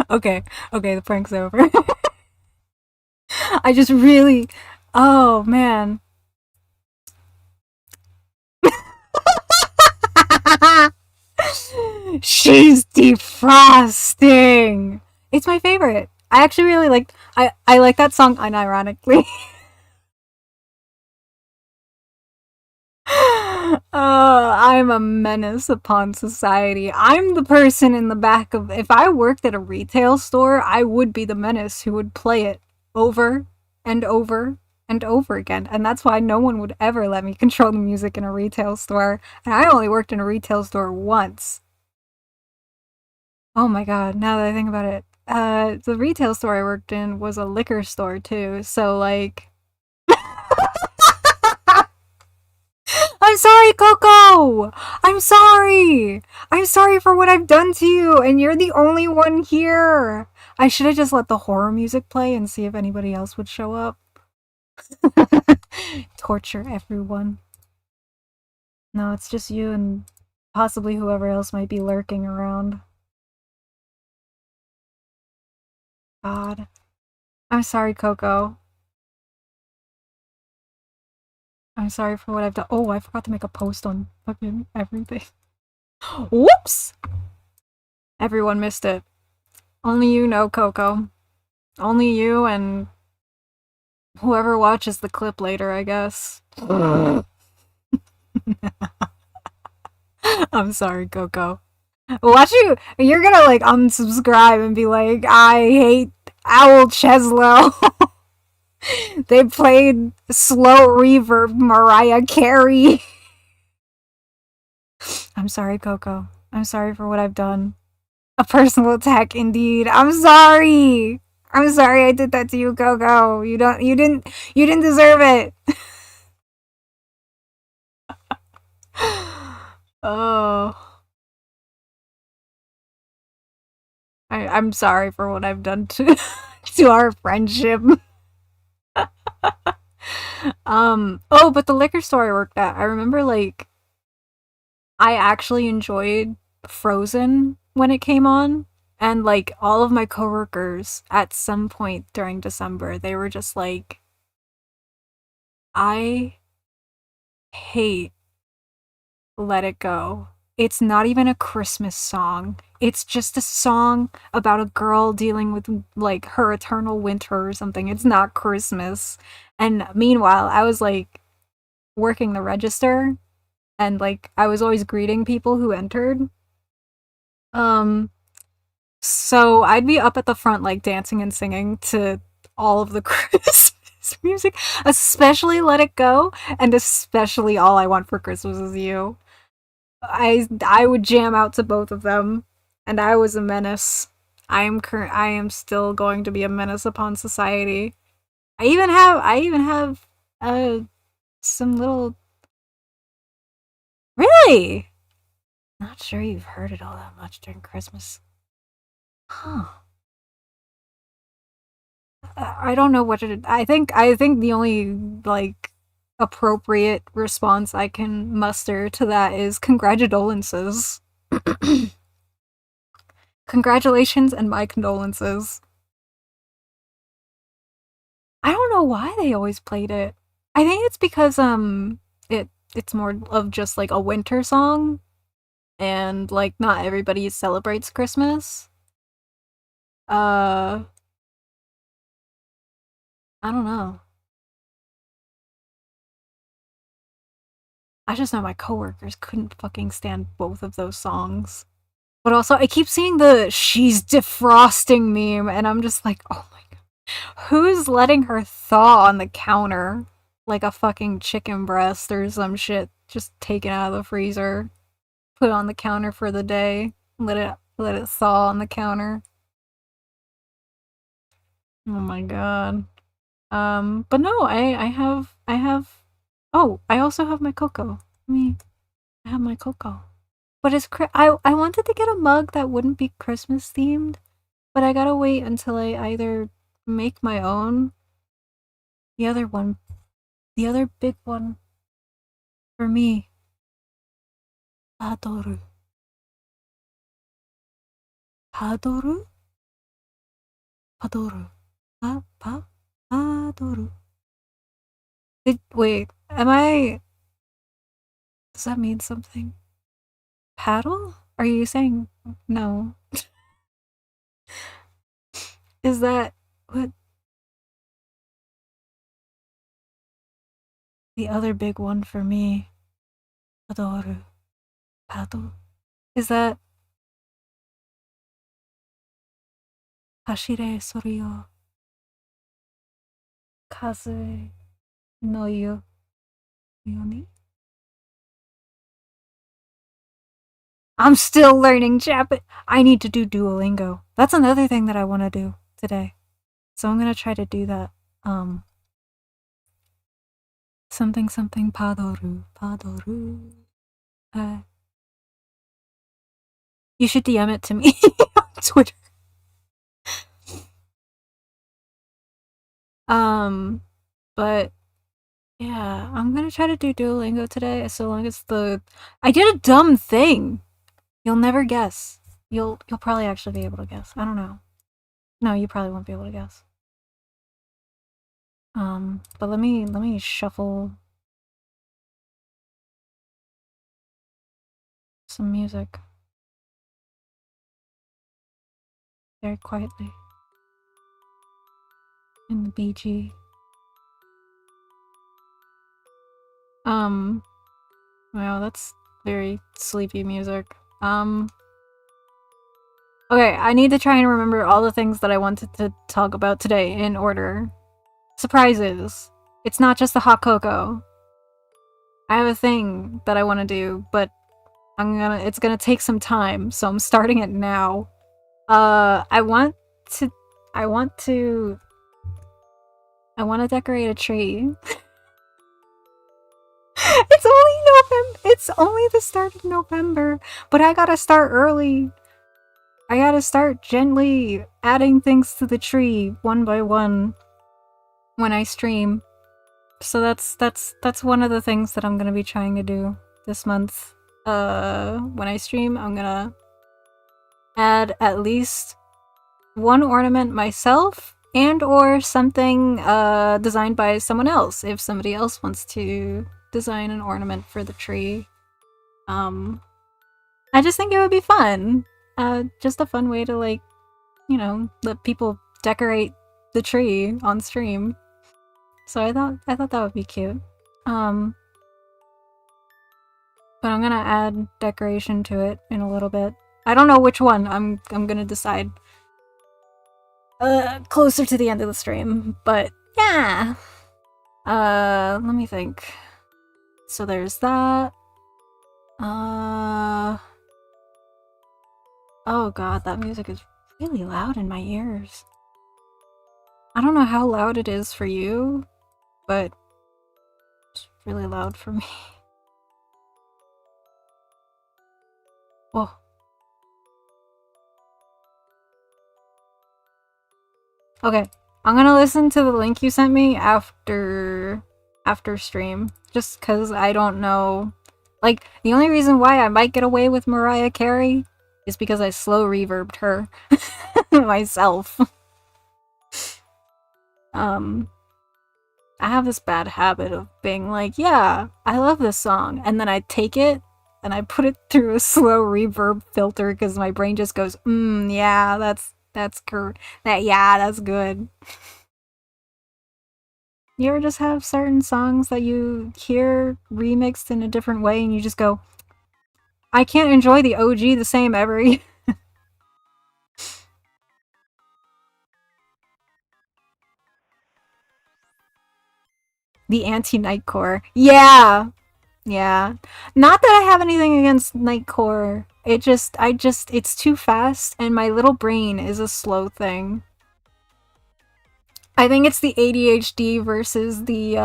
Okay, okay, the prank's over. I just really, oh man. She's defrosting. It's my favorite. I actually really like. I like that song unironically. I'm a menace upon society. I'm the person in the back of. If I worked at a retail store, I would be the menace who would play it over and over and over again. And that's why no one would ever let me control the music in a retail store. And I only worked in a retail store once. Oh my god, now that I think about it. The retail store I worked in was a liquor store too. So like I'm sorry, Coco! I'm sorry! I'm sorry for what I've done to you, and you're the only one here! I should have just let the horror music play and see if anybody else would show up. Torture everyone. No, it's just you and possibly whoever else might be lurking around. God. I'm sorry, Coco. I'm sorry for what I've done. Oh, I forgot to make a post on fucking everything. Whoops! Everyone missed it. Only you know, Coco. Only you and whoever watches the clip later, I guess. I'm sorry, Coco. Watch you. You're gonna like unsubscribe and be like, I hate Owl Cheszlo. They played slow reverb Mariah Carey. I'm sorry, Coco. I'm sorry for what I've done. A personal attack indeed. I'm sorry. I'm sorry I did that to you, Coco. You didn't deserve it. Oh. I'm sorry for what I've done to to our friendship. Oh, but the liquor store I worked at, I remember like I actually enjoyed Frozen when it came on. And like all of my coworkers at some point during December, they were just like, I hate Let It Go. It's not even a Christmas song. It's just a song about a girl dealing with like her eternal winter or something. It's not Christmas. And meanwhile, I was like working the register and like I was always greeting people who entered. Um so I'd be up at the front like dancing and singing to all of the Christmas music, especially Let It Go and especially All I Want for Christmas Is You. I would jam out to both of them, and I was a menace. I am still going to be a menace upon society. I even have some little really. Not sure you've heard it all that much during Christmas, huh? I don't know what it. I think the only like appropriate response I can muster to that is congratulations. Congratulations and my condolences. I don't know why they always played it. I think it's because it's more of just like a winter song and like not everybody celebrates Christmas. Uh I don't know. I just know my coworkers couldn't fucking stand both of those songs. But also I keep seeing the she's defrosting meme and I'm just like, "Oh my god. Who's letting her thaw on the counter like a fucking chicken breast or some shit just taken out of the freezer?" Put it on the counter for the day. Let it thaw on the counter. Oh my god. But no, I have oh, I also have my cocoa. Me, I have my cocoa. But I wanted to get a mug that wouldn't be Christmas themed, but I gotta wait until I either make my own. The other one, the other big one for me. Adoru. Adoru? Padoru. Padoru. Wait, am I... Does that mean something? Paddle? Are you saying no? Is that what the other big one for me? Padoru. Paddle? Is that Hashire Sorio Kaze no Yoni? I'm still learning Japanese. I need to do Duolingo. That's another thing that I want to do today. So I'm gonna try to do that. Something something padoru. You should DM it to me on Twitter. But yeah, I'm gonna try to do Duolingo today, so long as I did a dumb thing. You'll never guess. You'll probably actually be able to guess. I don't know. No, you probably won't be able to guess. But let me shuffle some music very quietly in the BG. Wow, that's very sleepy music. Okay, I need to try and remember all the things that I wanted to talk about today in order. Surprises. It's not just the hot cocoa. I have a thing that I want to do, but it's gonna take some time, so I'm starting it now. I want to decorate a tree. It's only November. It's only the start of November, but I gotta start early. I gotta start gently adding things to the tree one by one when I stream. So that's one of the things that I'm gonna be trying to do this month. When I stream, I'm gonna add at least one ornament myself and or something designed by someone else if somebody else wants to design an ornament for the tree. I just think it would be fun. Just a fun way to, like, you know, let people decorate the tree on stream. So I thought that would be cute. But I'm gonna add decoration to it in a little bit. I don't know which one. I'm gonna decide closer to the end of the stream. But yeah. Let me think. So there's that. Oh god, that music is really loud in my ears. I don't know how loud it is for you, but it's really loud for me. Whoa. Okay, I'm gonna listen to the link you sent me after stream, just cause I don't know. Like, the only reason why I might get away with Mariah Carey is because I slow reverbed her myself. I have this bad habit of being like, yeah, I love this song, and then I take it and I put it through a slow reverb filter because my brain just goes, yeah, that's good. Yeah, that's good. You ever just have certain songs that you hear remixed in a different way and you just go, I can't enjoy the OG the same every... The anti-Nightcore. Yeah! Yeah. Not that I have anything against Nightcore. It's too fast and my little brain is a slow thing. I think it's the ADHD versus the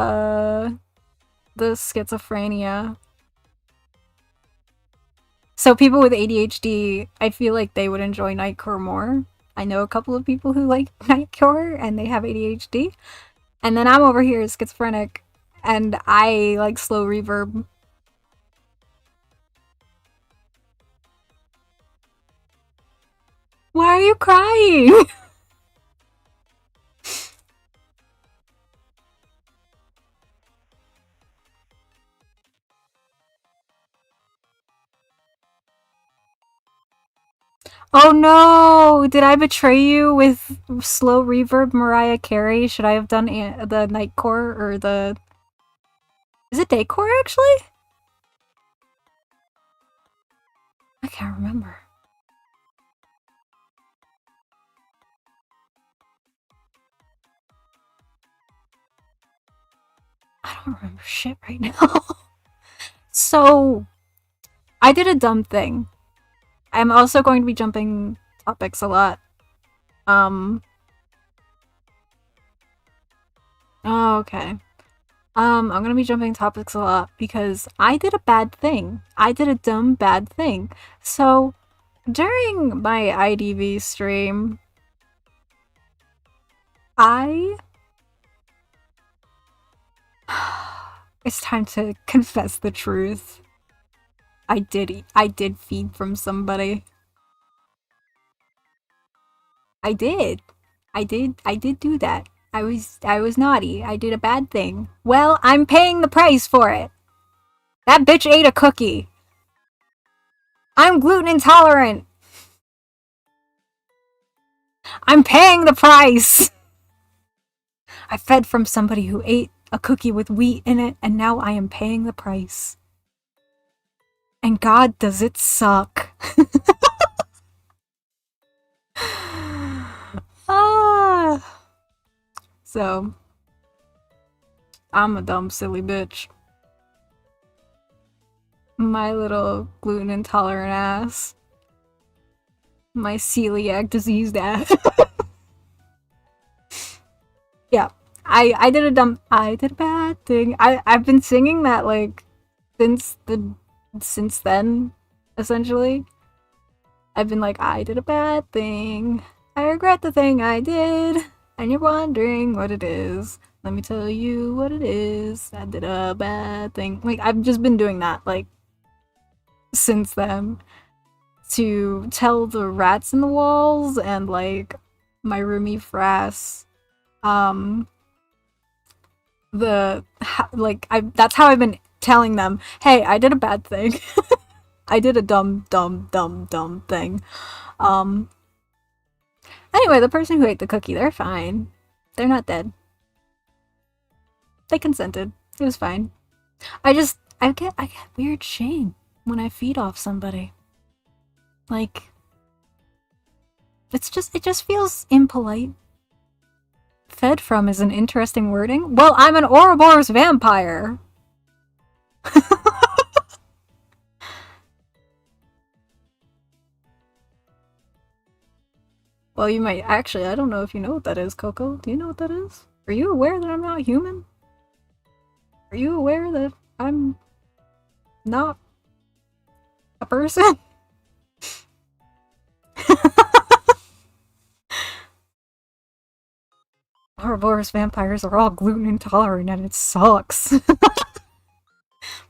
schizophrenia. So people with ADHD, I feel like they would enjoy Nightcore more. I know a couple of people who like Nightcore and they have ADHD. And then I'm over here schizophrenic and I like slow reverb. Why are you crying? Oh no! Did I betray you with slow reverb Mariah Carey? Should I have done the Nightcore or the... Is it Daycore actually? I can't remember. I don't remember shit right now. So, I did a dumb thing. I'm also going to be jumping topics a lot. Oh, okay. I'm gonna be jumping topics a lot because I did a bad thing. I did a dumb bad thing. So, during my IDV stream, I... It's time to confess the truth. I did feed from somebody. I did. I did do that. I was naughty. I did a bad thing. Well, I'm paying the price for it. That bitch ate a cookie. I'm gluten intolerant. I'm paying the price. I fed from somebody who ate a cookie with wheat in it, and now I am paying the price. And God, does it suck. So, I'm a dumb, silly bitch. My little gluten intolerant ass. My celiac diseased ass. Yeah. I did a bad thing. I've been singing that like since then, essentially. I've been like, I did a bad thing. I regret the thing I did. And you're wondering what it is. Let me tell you what it is. I did a bad thing. Like, I've just been doing that, like, since then. To tell the rats in the walls and, like, my roomie Frass, that's how I've been telling them, hey, I did a bad thing. I did a dumb thing. Anyway, the person who ate the cookie, they're fine. They're not dead. They consented. It was fine. I get weird shame when I feed off somebody. Like, it just feels impolite. Fed from is an interesting wording. Well, I'm an Ouroboros vampire. Well, you might actually. I don't know if you know what that is, Coco. Do you know what that is? Are you aware that I'm not human? Are you aware that I'm not a person? Ouroboros vampires are all gluten intolerant and it sucks.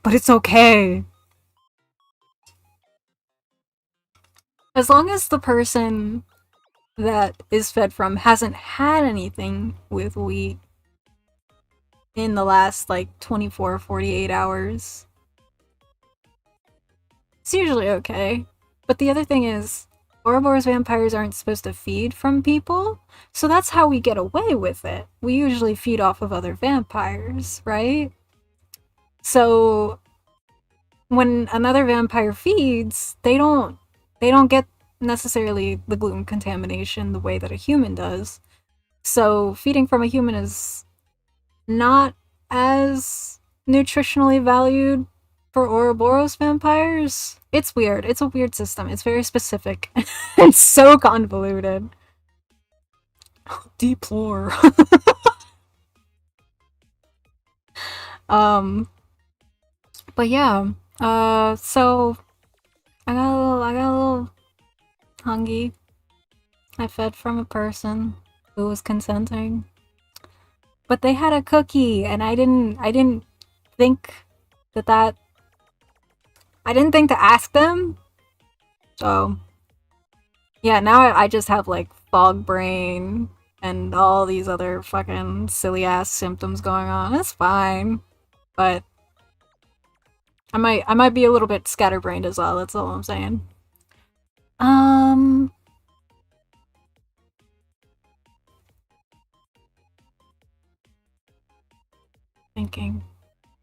But it's okay. As long as the person that is fed from hasn't had anything with wheat in the last like 24 48 hours, it's usually okay. But the other thing is, Ouroboros vampires aren't supposed to feed from people, so that's how we get away with it. We usually feed off of other vampires, right? So when another vampire feeds, they don't get necessarily the gluten contamination the way that a human does. So feeding from a human is not as nutritionally valued for Ouroboros vampires. It's weird. It's a weird system. It's very specific. It's so convoluted. Deplore. But yeah. So I got a little hungry. I fed from a person who was consenting. But they had a cookie and I didn't think that I didn't think to ask them. So yeah, now I just have like fog brain and all these other fucking silly ass symptoms going on. That's fine. But I might be a little bit scatterbrained as well, that's all I'm saying. Um, thinking,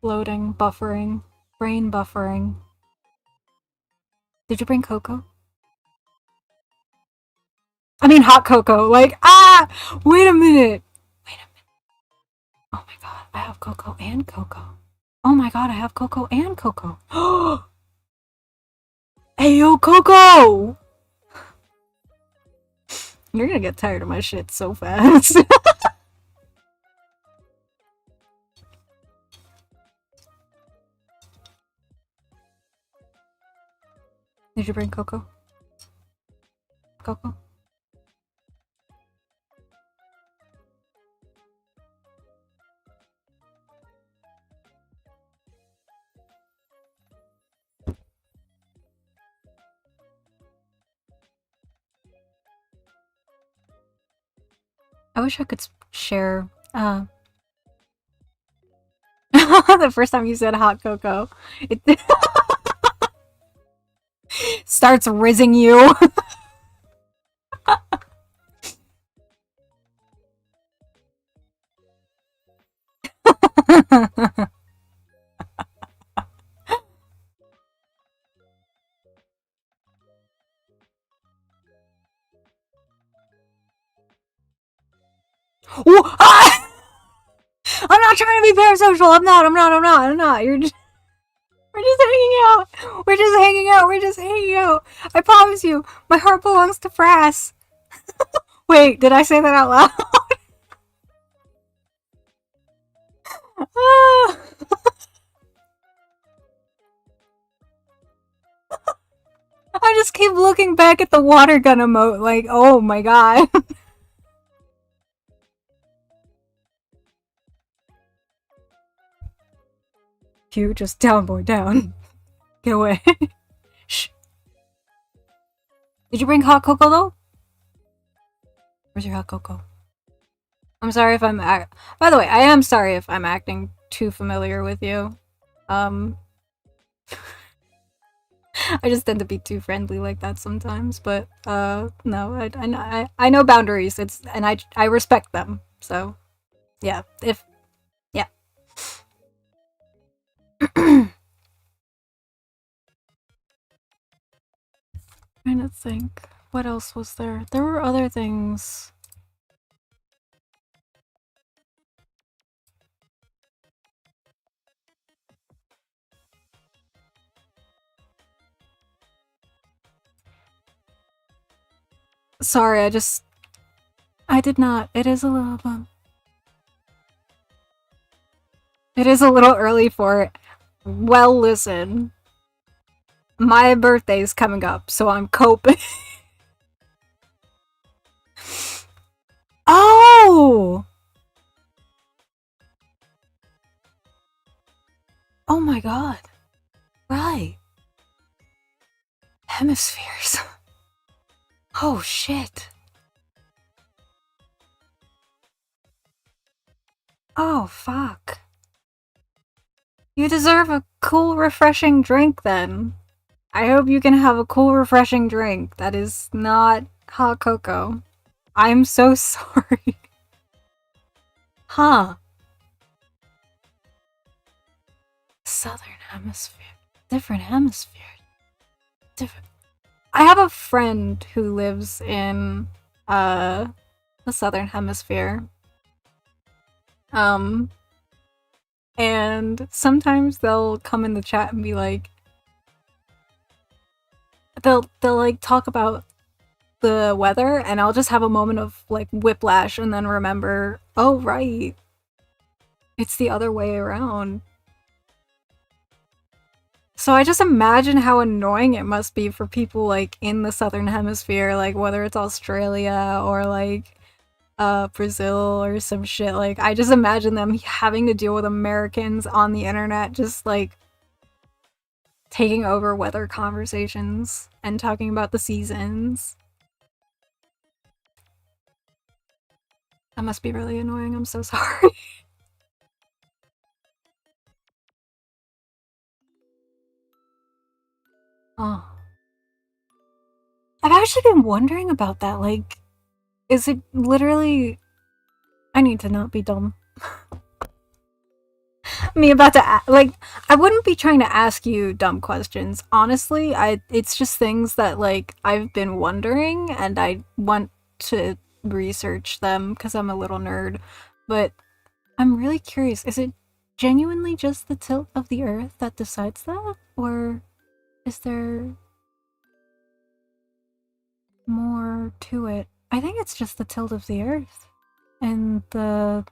loading, buffering, brain buffering. Did you bring cocoa? I mean hot cocoa. Like, wait a minute. Wait a minute. Oh my god, I have cocoa and cocoa. Oh my god, I have cocoa and cocoa. Hey yo, Coco! You're gonna get tired of my shit so fast. Did you bring cocoa? Cocoa? I wish I could share, the first time you said hot cocoa, it starts rizzing you. Ooh, ah! I'm not trying to be parasocial. I'm not. We're just hanging out. We're just hanging out. I promise you, my heart belongs to Frass. Wait, did I say that out loud? I just keep looking back at the water gun emote like, oh my god. Pew, just down, boy, down. Get away. Shh. Did you bring hot cocoa though? Where's your hot cocoa? I'm sorry if I'm by the way, I am sorry if I'm acting too familiar with you. I just tend to be too friendly like that sometimes, but no, I know boundaries. And I respect them. So, yeah, if yeah. Trying to think, what else was there? There were other things. Sorry, I did not. It is a little It is a little early for it. Well, listen. My birthday's coming up, so I'm coping. Oh! Oh my god. Right. Hemispheres. Oh shit. Oh fuck. You deserve a cool, refreshing drink then. I hope you can have a cool, refreshing drink that is not hot cocoa. I'm so sorry. Huh. Southern hemisphere. Different hemisphere. Different. I have a friend who lives in, the southern hemisphere. And sometimes they'll come in the chat and be like, they'll like talk about the weather, and I'll just have a moment of like whiplash and then remember, oh right, it's the other way around. So I just imagine how annoying it must be for people like in the southern hemisphere, like whether it's Australia or like Brazil or some shit. Like I just imagine them having to deal with Americans on the internet just like taking over weather conversations and talking about the seasons. That must be really annoying. I'm so sorry. Oh. I've actually been wondering about that. Like, is it literally... I need to not be dumb. Me about to like, I wouldn't be trying to ask you dumb questions. Honestly, it's just things that like I've been wondering and I want to research them because I'm a little nerd. But I'm really curious. Is it genuinely just the tilt of the earth that decides that, or is there more to it? I think it's just the tilt of the earth and the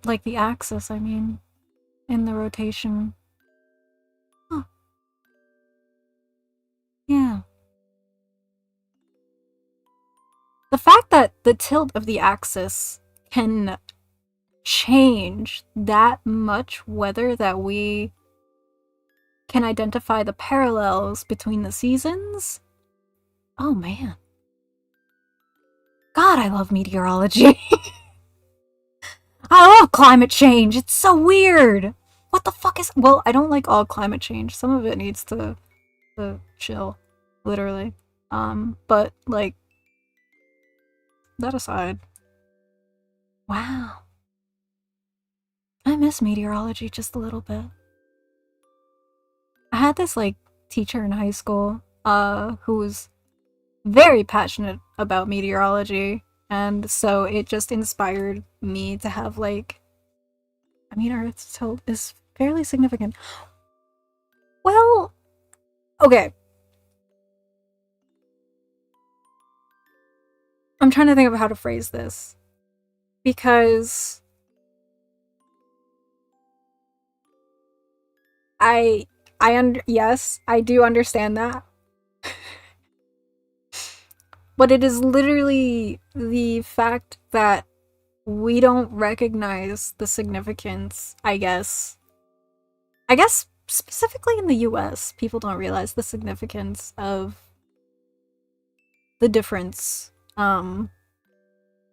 like the axis, I mean, in the rotation. Huh. Yeah. The fact that the tilt of the axis can change that much, whether that we can identify the parallels between the seasons. Oh man. God, I love meteorology. I love climate change. It's so weird. What the fuck is... Well, I don't like all climate change. Some of it needs to chill, literally. But, like, that aside. Wow. I miss meteorology just a little bit. I had this, like, teacher in high school, who was very passionate about meteorology, and so it just inspired me to have, like... I mean, Earth's tilt is fairly significant. Well, okay. I'm trying to think of how to phrase this. Because... yes, I do understand that. But it is literally the fact that we don't recognize the significance, I guess. I guess specifically in the US, people don't realize the significance of the difference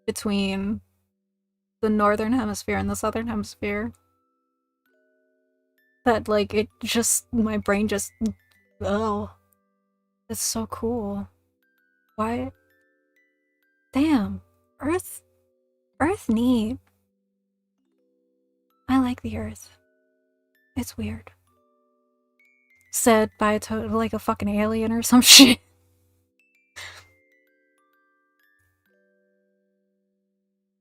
between the northern hemisphere and the southern hemisphere. That, like, it just, my brain just, oh, it's so cool. Why? Damn, Earth neat. I like the Earth. It's weird. Said by like a fucking alien or some shit.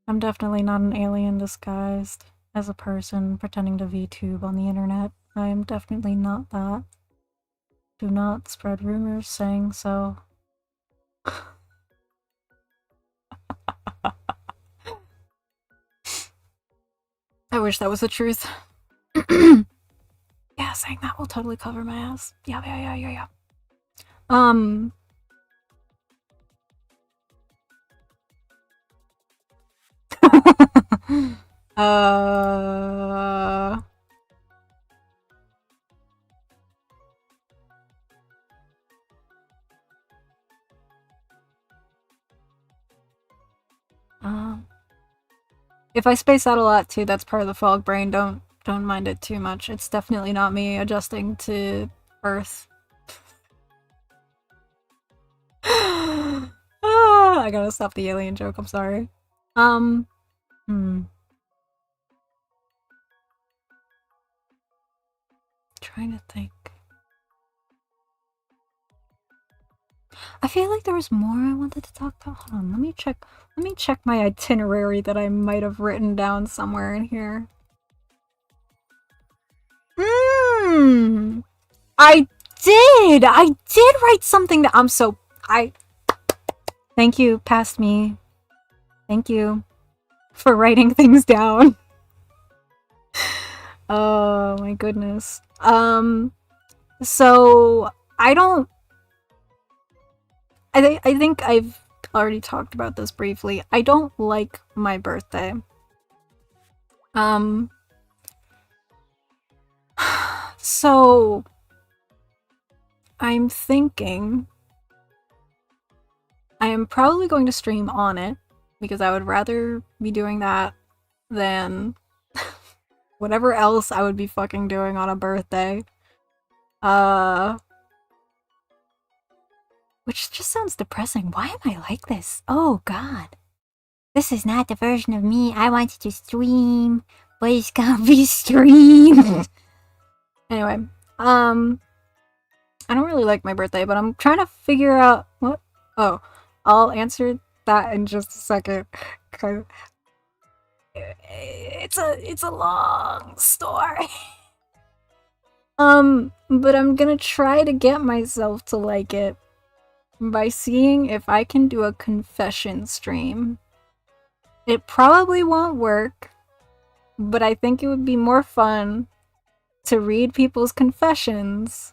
I'm definitely not an alien disguised as a person pretending to VTube on the internet. I am definitely not that. Do not spread rumors saying so. I wish that was the truth. Yeah, saying that will totally cover my ass. Yeah. uh... If I space out a lot too, that's part of the fog brain. Don't mind it too much. It's definitely not me adjusting to Earth. I gotta stop the alien joke, I'm sorry. Trying to think. I feel like there was more I wanted to talk about. Hold on, let me check my itinerary that I might have written down somewhere in here. I did write something that thank you, past me. Thank you for writing things down. Oh my goodness. So I think I've already talked about this briefly. I don't like my birthday. So I'm thinking I am probably going to stream on it because I would rather be doing that than whatever else I would be fucking doing on a birthday. which just sounds depressing. Why am I like this? Oh god. This is not the version of me I wanted to stream, but it's gonna be streamed. Anyway, I don't really like my birthday, but I'm trying to figure out what. Oh, I'll answer that in just a second. Cause it's a long story. But I'm gonna try to get myself to like it by seeing if I can do a confession stream. It probably won't work, but I think it would be more fun to read people's confessions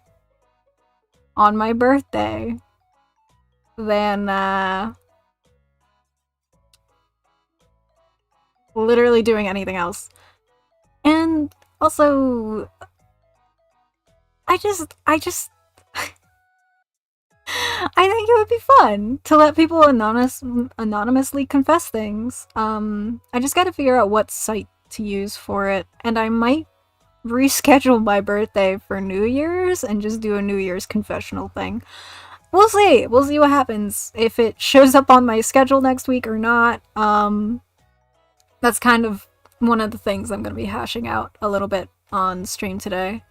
on my birthday than literally doing anything else. And also, I think it would be fun to let people anonymously confess things. I just gotta figure out what site to use for it, and I might reschedule my birthday for New Year's and just do a New Year's confessional thing. We'll see. We'll see what happens. If it shows up on my schedule next week or not. That's kind of one of the things I'm gonna be hashing out a little bit on stream today,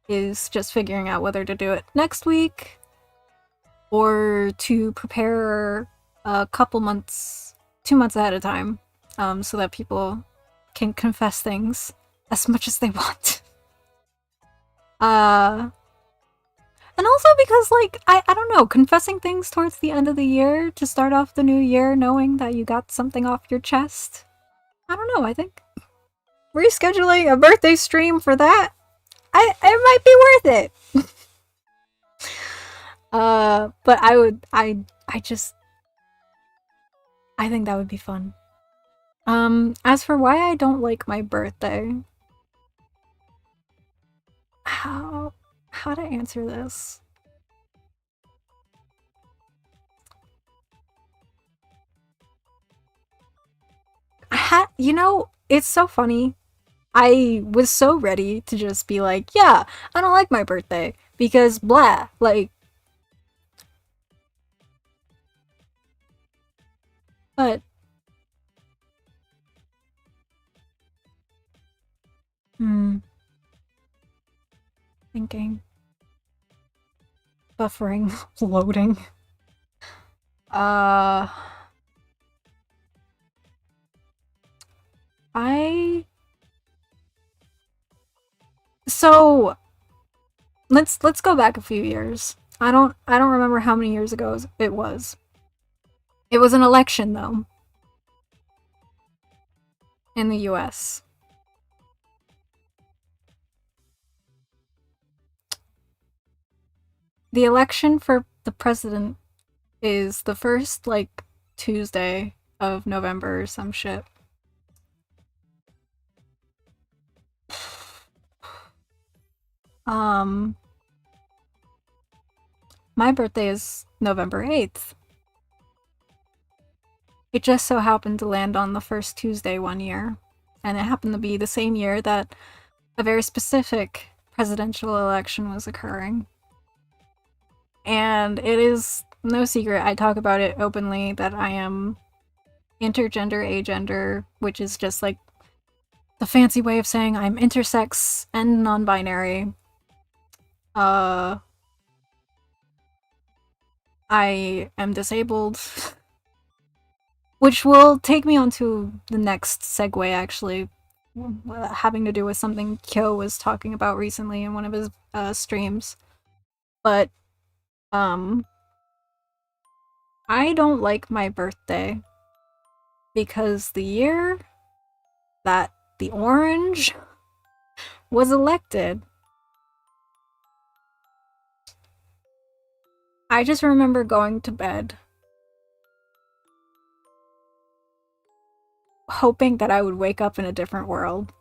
is just figuring out whether to do it next week or to prepare a couple months, 2 months ahead of time, so that people can confess things as much as they want. And also because, like, I don't know, confessing things towards the end of the year to start off the new year knowing that you got something off your chest. I don't know, I think rescheduling a birthday stream for that, it might be worth it. But I think that would be fun. As for why I don't like my birthday, how to answer this? You know, it's so funny. I was so ready to just be like, yeah, I don't like my birthday because blah, like. But thinking. Buffering. Loading. So let's go back a few years. I don't remember how many years ago it was. It was an election though. In the US. The election for the president is the first, like, Tuesday of November or some shit. My birthday is November 8th. It just so happened to land on the first Tuesday one year, and it happened to be the same year that a very specific presidential election was occurring. And it is no secret, I talk about it openly, that I am intergender, agender, which is just like the fancy way of saying I'm intersex and non-binary. I am disabled, which will take me on to the next segue, actually, having to do with something Kyo was talking about recently in one of his streams. But I don't like my birthday because the year that the orange was elected, I just remember going to bed hoping that I would wake up in a different world.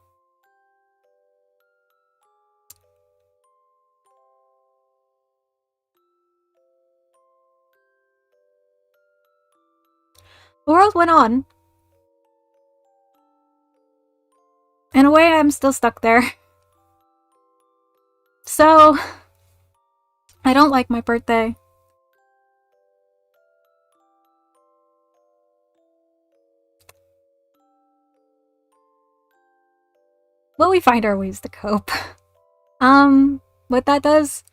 The world went on. In a way, I'm still stuck there. So, I don't like my birthday. But we find our ways to cope. What that does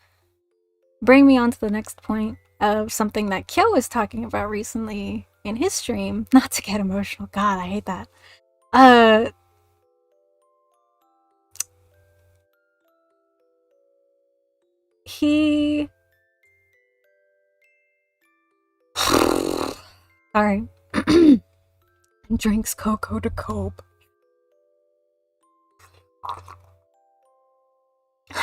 bring me on to the next point of something that Kyo was talking about recently in his stream. Not to get emotional. God, I hate that. He... Sorry. Drinks cocoa to cope.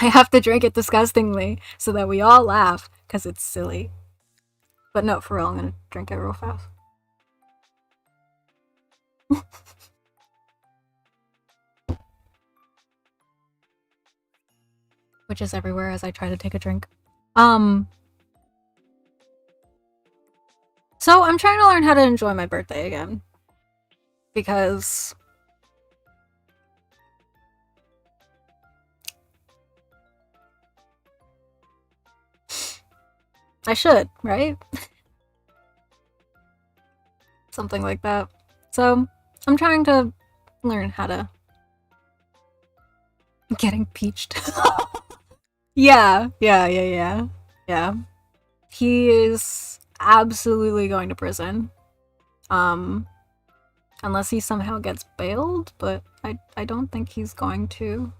I have to drink it disgustingly so that we all laugh, because it's silly. But no, for real, I'm gonna drink it real fast. Which is everywhere as I try to take a drink. So I'm trying to learn how to enjoy my birthday again. Because I should, right? Something like that. So I'm trying to learn how to... Getting peached. Yeah. He is absolutely going to prison. Unless he somehow gets bailed, but I don't think he's going to.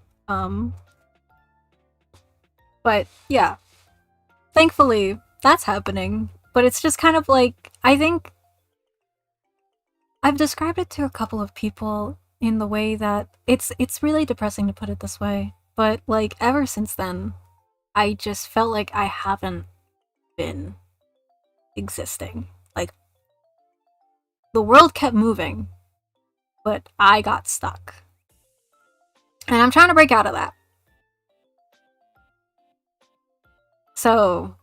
But yeah. Thankfully, that's happening. But it's just kind of like, I think I've described it to a couple of people in the way that it's really depressing to put it this way, but like ever since then, I just felt like I haven't been existing. Like, the world kept moving, but I got stuck. And I'm trying to break out of that. So,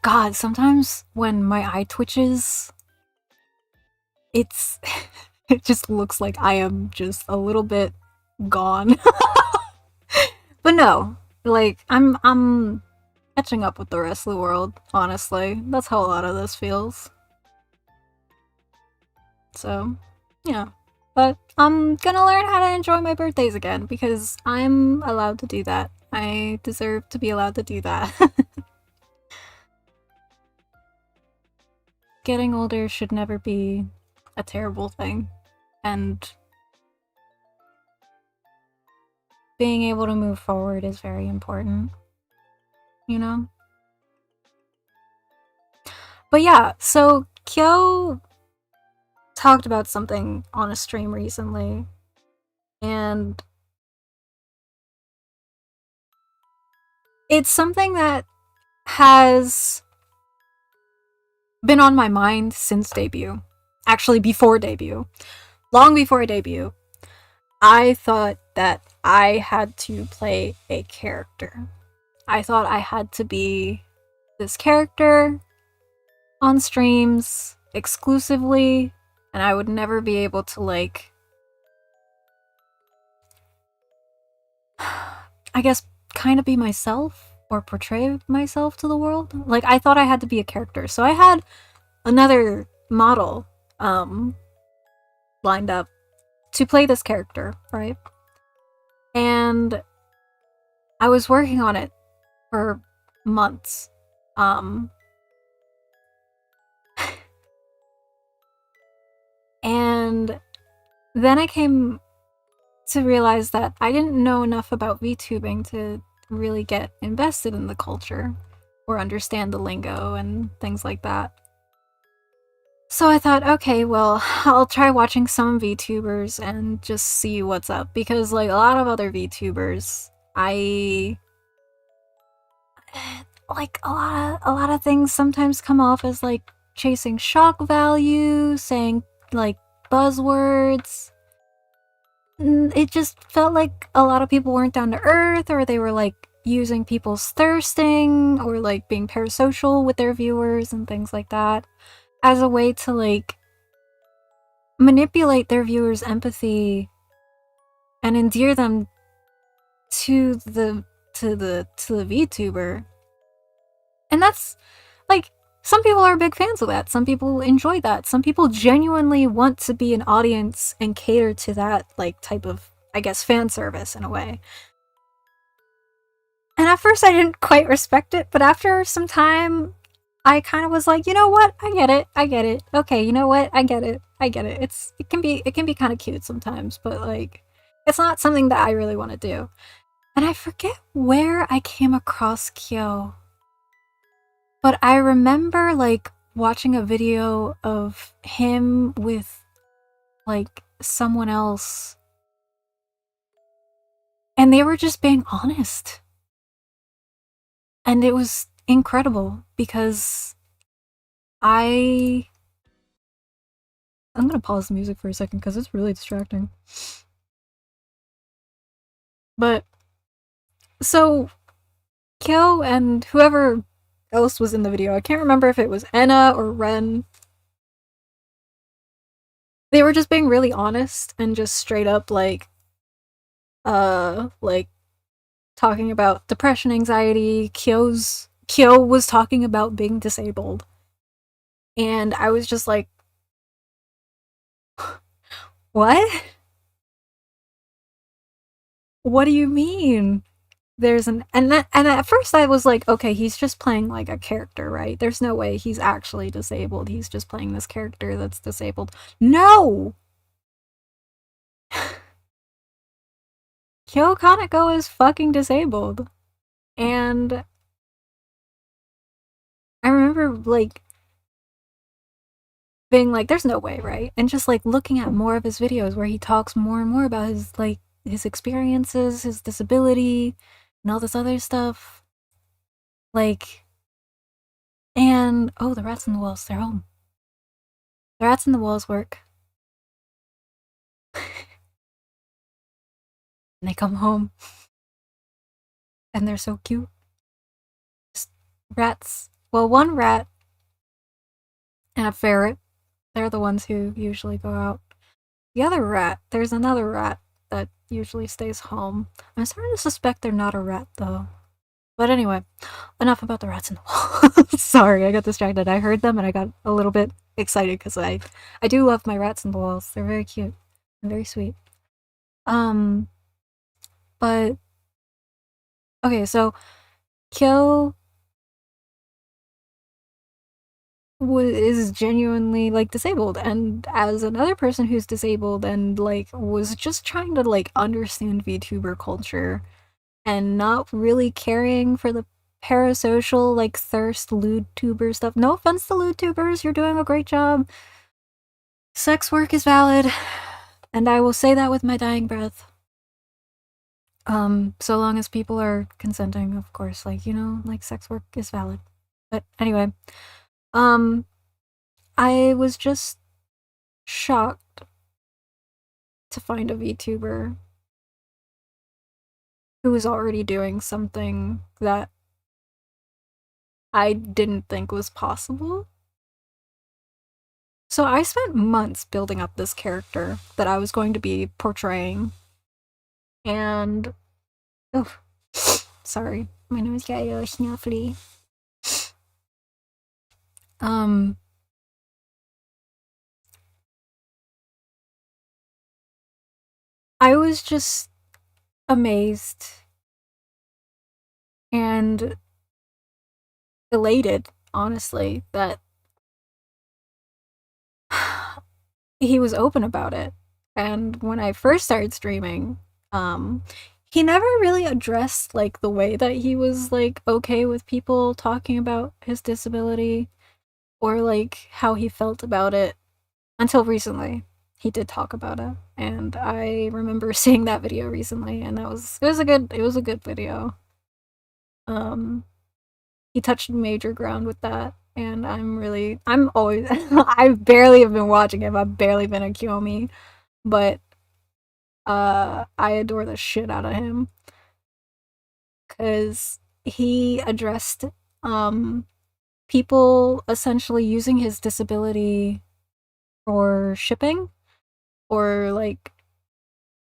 God, sometimes when my eye twitches, it's... it just looks like I am just a little bit gone. But no, like, I'm catching up with the rest of the world, honestly. That's how a lot of this feels. So, yeah. But I'm gonna learn how to enjoy my birthdays again, because I'm allowed to do that. I deserve to be allowed to do that. Getting older should never be a terrible thing. And being able to move forward is very important. You know? But yeah, so Kyo talked about something on a stream recently, and it's something that has been on my mind since debut. Actually, before debut. Long before debut, I thought that I had to play a character. I thought I had to be this character on streams exclusively, and I would never be able to, like, I guess, kind of be myself or portray myself to the world. Like, I thought I had to be a character. So I had another model lined up to play this character, right? And I was working on it for months. And then I came to realize that I didn't know enough about VTubing to really get invested in the culture or understand the lingo and things like that. So I thought, okay, well, I'll try watching some VTubers and just see what's up, because like a lot of other VTubers, like a lot of things sometimes come off as like chasing shock value, saying like buzzwords. It just felt like a lot of people weren't down to earth, or they were like using people's thirsting, or like being parasocial with their viewers and things like that as a way to like manipulate their viewers' empathy and endear them to the VTuber. And that's like, some people are big fans of that. Some people enjoy that. Some people genuinely want to be an audience and cater to that like type of, I guess, fan service in a way. And at first I didn't quite respect it, but after some time I kind of was like, you know what? I get it. I get it. Okay, you know what? I get it. I get it. It can be kind of cute sometimes, but like it's not something that I really want to do. And I forget where I came across Kyo, but I remember like watching a video of him with like someone else, and they were just being honest. And it was incredible because I'm gonna pause the music for a second because it's really distracting. But so Kyo and whoever else was in the video, I can't remember if it was Enna or Ren, they were just being really honest and just straight up like talking about depression, anxiety. Kyo was talking about being disabled. And I was just like, what? What do you mean? There's an and at first I was like, okay, he's just playing like a character, right? There's no way he's actually disabled. He's just playing this character that's disabled. No! Kyo Kaneko is fucking disabled. And I remember like being like, there's no way, right? And just like looking at more of his videos where he talks more and more about his like his experiences, his disability, and all this other stuff. Like, and oh, the rats in the walls, they're home. The rats in the walls work. And they come home. And they're so cute. Just rats. Well, one rat and a ferret. They're the ones who usually go out. The other rat, there's another rat that usually stays home. I'm starting to suspect they're not a rat, though. But anyway, enough about the rats in the wall. Sorry, I got distracted. I heard them and I got a little bit excited because I do love my rats in the walls. They're very cute and very sweet. But okay, so Kyo is genuinely like disabled, and as another person who's disabled and like was just trying to like understand VTuber culture and not really caring for the parasocial like thirst lewd tuber stuff. No offense to lewd tubers, you're doing a great job. Sex work is valid, and I will say that with my dying breath. So long as people are consenting, of course, like, you know, like sex work is valid. But anyway, I was just shocked to find a VTuber who was already doing something that I didn't think was possible. So I spent months building up this character that I was going to be portraying. And oh, sorry, my nose got a little snuffly. I was just amazed and elated, honestly, that he was open about it. And when I first started streaming, he never really addressed like the way that he was like okay with people talking about his disability or like how he felt about it until recently. He did talk about it, and I remember seeing that video recently, and it was a good video. He touched major ground with that, and I'm always I barely have been watching him. I've barely been a Kiyomi, but I adore the shit out of him because he addressed people essentially using his disability for shipping or like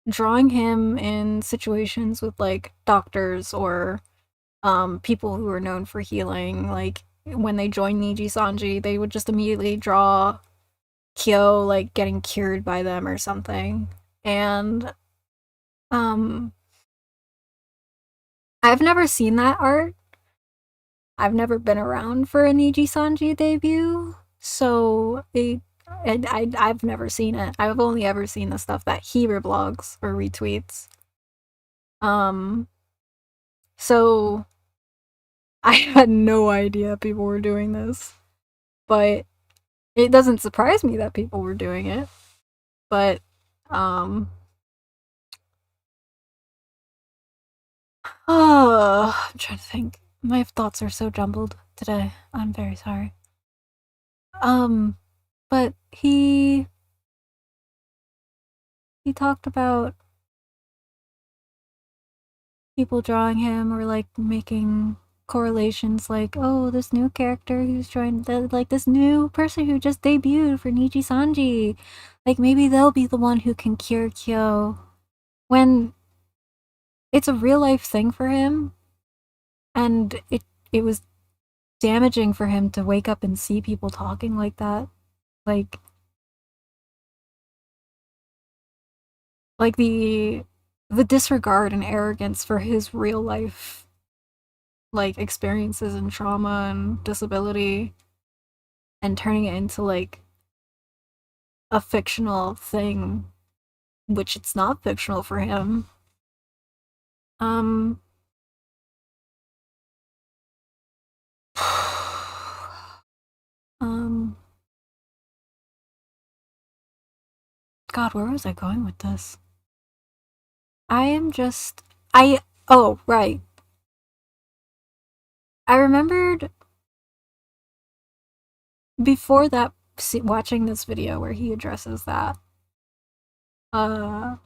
drawing him in situations with like doctors or people who are known for healing. Like when they joined Niji Sanji, they would just immediately draw Kyo like getting cured by them or something. And um I've never seen that art. I've never been around for a Niji Sanji debut, so I've never seen it. I've only ever seen the stuff that he reblogs or retweets. Um, so I had no idea people were doing this, but it doesn't surprise me that people were doing it. But oh, I'm trying to think. My thoughts are so jumbled today. I'm very sorry. Um, but he talked about people drawing him or like making correlations like, oh, this new character who's trying to, like this new person who just debuted for Niji Sanji, like maybe they'll be the one who can cure Kyo, when it's a real life thing for him, and it was damaging for him to wake up and see people talking like that, like the disregard and arrogance for his real life like experiences and trauma and disability, and turning it into like a fictional thing, which it's not fictional for him. Um um God, where was I going with this? I am just I oh, right. I remembered before that, watching this video where he addresses that. Uh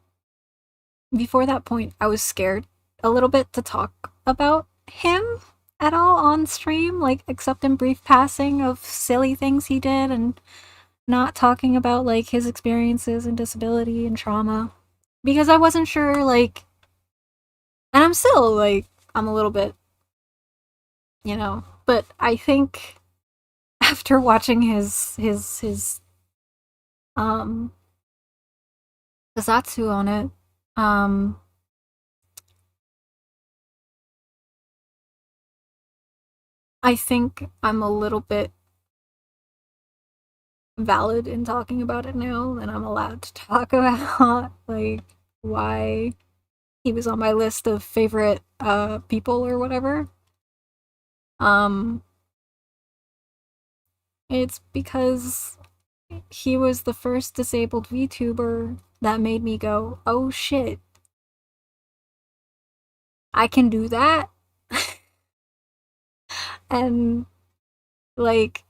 Before that point, I was scared a little bit to talk about him at all on stream, like except in brief passing of silly things he did, and not talking about like his experiences and disability and trauma, because I wasn't sure, like, and I'm still like, I'm a little bit, but I think after watching his um the ZATSU on it, um I think I'm a little bit valid in talking about it now, and I'm allowed to talk about like why he was on my list of favorite people or whatever. Um it's because he was the first disabled VTuber that made me go, "Oh shit. I can do that." And like,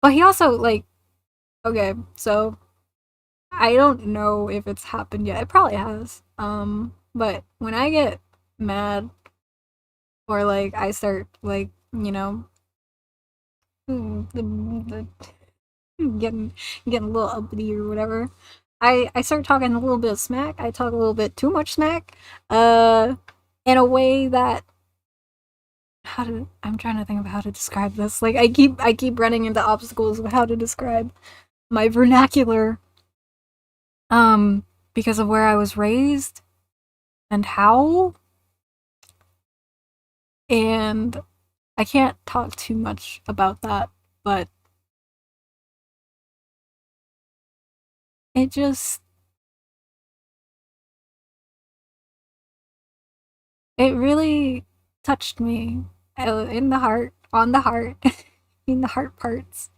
but he also like, okay, so I don't know if it's happened yet. It probably has. But when I get mad, or like I start like, the getting a little uppity or whatever, I start talking a little bit of smack. I talk a little bit too much smack, uh, in a way that, I'm trying to think of how to describe this. Like I keep running into obstacles of how to describe my vernacular, um, because of where I was raised and how, and I can't talk too much about that, but it just, it really touched me, in the heart, on the heart, in the heart parts.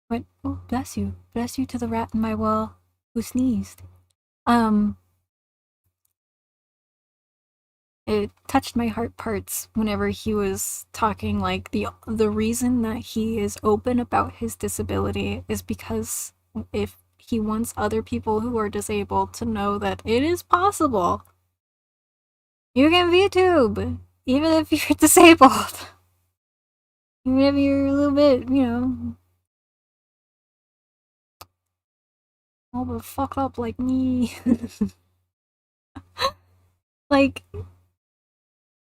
Went, oh, bless you to the rat in my well who sneezed. Um, it touched my heart parts whenever he was talking like the reason that he is open about his disability is because if he wants other people who are disabled to know that it is possible. You can VTube even if you're disabled. Even if you're a little bit, all but fucked up like me. Like,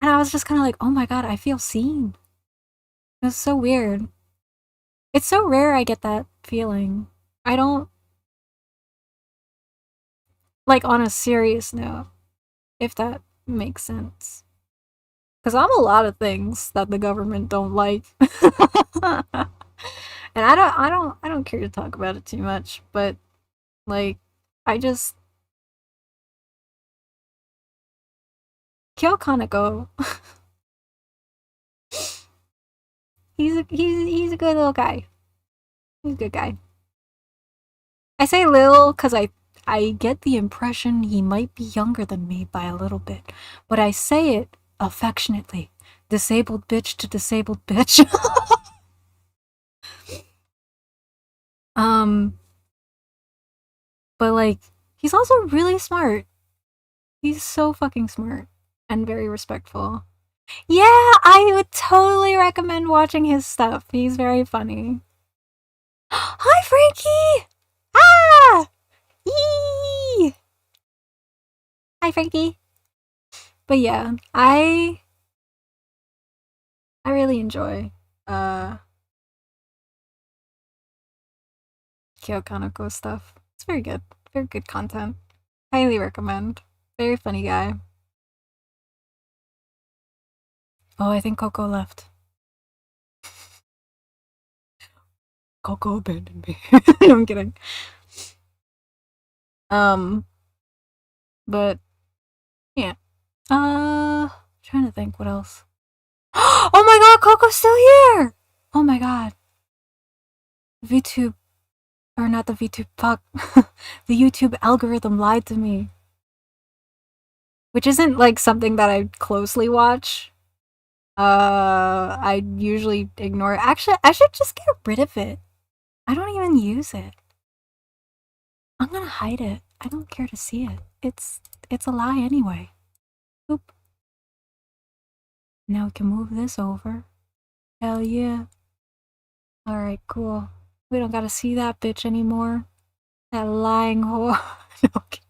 And I was just kind of like, oh my god, I feel seen. It was so weird. It's so rare I get that feeling. I don't, like, on a serious note, if that makes sense. Because I'm a lot of things that the government don't like. And I don't care to talk about it too much, but like, I just Kyo Kaneko. He's a good little guy. He's a good guy. I say little because I get the impression he might be younger than me by a little bit, but I say it affectionately. Disabled bitch to disabled bitch. um, but like, he's also really smart. He's so fucking smart and very respectful. Yeah, I would totally recommend watching his stuff. He's very funny. Hi, Frankie! Ah! Yee! Hi, Frankie. But yeah, I really enjoy Kyo Kaneko stuff. It's very good. Very good content. Highly recommend. Very funny guy. Oh, I think Coco left. Coco abandoned me. No, I'm kidding. Um, but yeah. Trying to think what else. Oh my god, Coco's still here! Oh my god. VTube, or not the VTube, fuck. The YouTube algorithm lied to me. Which isn't like something that I closely watch. I usually ignore it. Actually, I should just get rid of it. I don't even use it. I'm gonna hide it. I don't care to see it. It's a lie anyway. Oop. Now we can move this over. Hell yeah. Alright, cool. We don't gotta see that bitch anymore. That lying whore. Okay.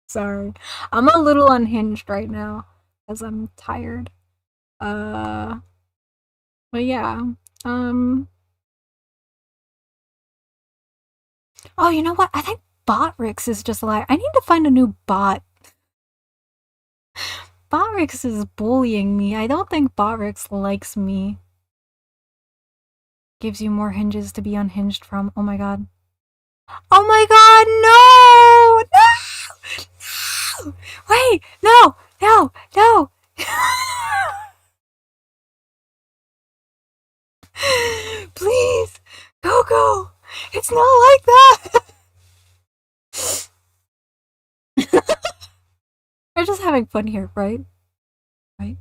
Sorry. I'm a little unhinged right now, as I'm tired. But yeah. Oh, you know what? I think Botrix is just a liar. I need to find a new bot. Botrix is bullying me. I don't think Botrix likes me. Gives you more hinges to be unhinged from. Oh my god. Oh my god, no! No! No! Wait! No! No! No! Please! Coco! It's not like that! We're just having fun here, right? Right?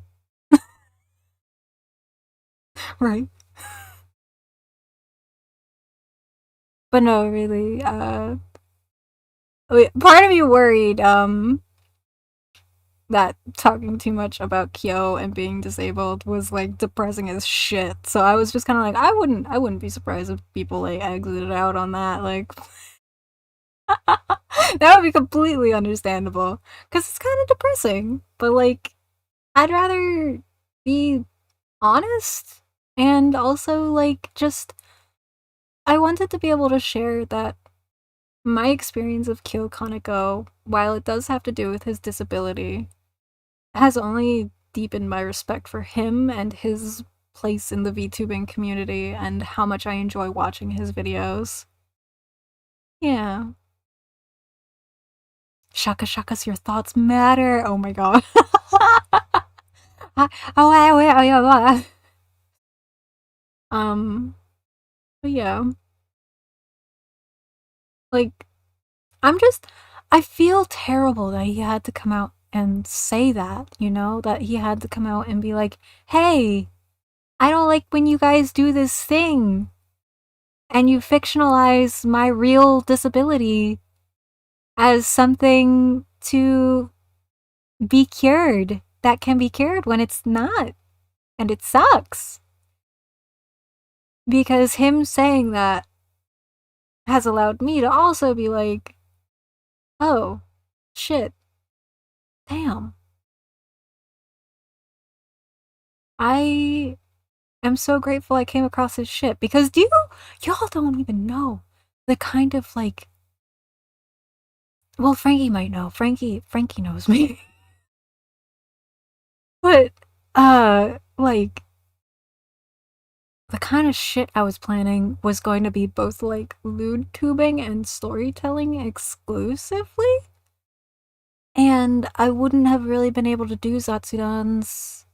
Right. But no, really, part of me worried, that talking too much about Kyo and being disabled was like depressing as shit. So I was just kind of like, I wouldn't be surprised if people like exited out on that. Like, that would be completely understandable because it's kind of depressing. But like, I'd rather be honest and also like just I wanted to be able to share that my experience of Kyo Kaneko, while it does have to do with his disability, has only deepened my respect for him and his place in the VTubing community and how much I enjoy watching his videos. Yeah. Shaka shakas, your thoughts matter. Oh my god. um, but yeah. Like, I feel terrible that he had to come out and say that, you know? That he had to come out and be like, hey, I don't like when you guys do this thing and you fictionalize my real disability as something to be cured that can be cured when it's not. And it sucks. Because him saying that has allowed me to also be like, oh, shit. Damn. I am so grateful I came across his shit because y'all don't even know the kind of like, well, Frankie might know. Frankie knows me. But like the kind of shit I was planning was going to be both like lewd tubing and storytelling exclusively. And I wouldn't have really been able to do Zatsudans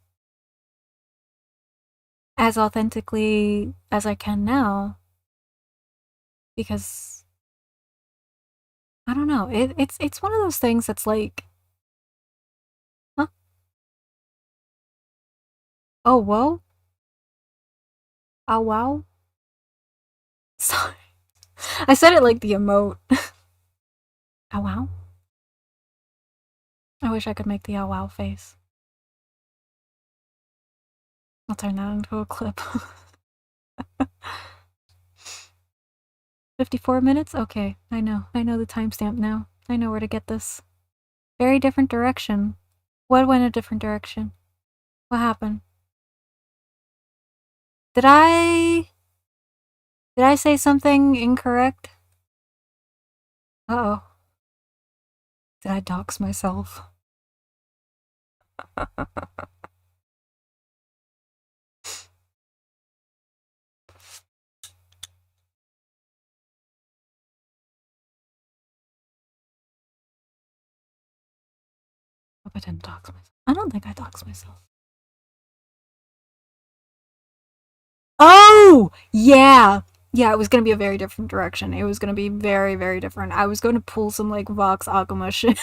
as authentically as I can now because I don't know. It's one of those things that's like, huh? Oh whoa, oh wow. Sorry, I said it like the emote. Oh wow. I wish I could make the oh wow face. I'll turn that into a clip. 54 minutes? Okay, I know. I know the timestamp now. I know where to get this. Very different direction. What went a different direction? What happened? Did I... Did I say something incorrect? Uh-oh. Did I dox myself? Hope I didn't dox myself. I don't think I doxed myself. Oh! Yeah! Yeah, it was gonna be a very different direction. It was gonna be very, very different. I was gonna pull some, like, Vox Akuma shit.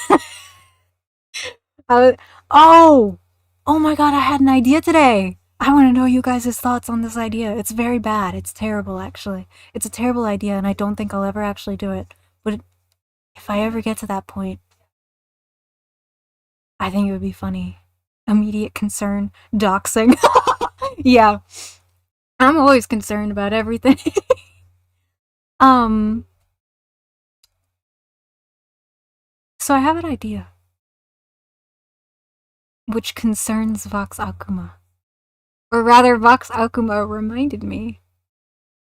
I, oh! Oh my god, I had an idea today! I want to know you guys' thoughts on this idea. It's very bad. It's terrible, actually. It's a terrible idea, and I don't think I'll ever actually do it. But if I ever get to that point, I think it would be funny. Immediate concern. Doxing. Yeah. I'm always concerned about everything. um, so I have an idea. Which concerns Vox Akuma. Or rather, Vox Akuma reminded me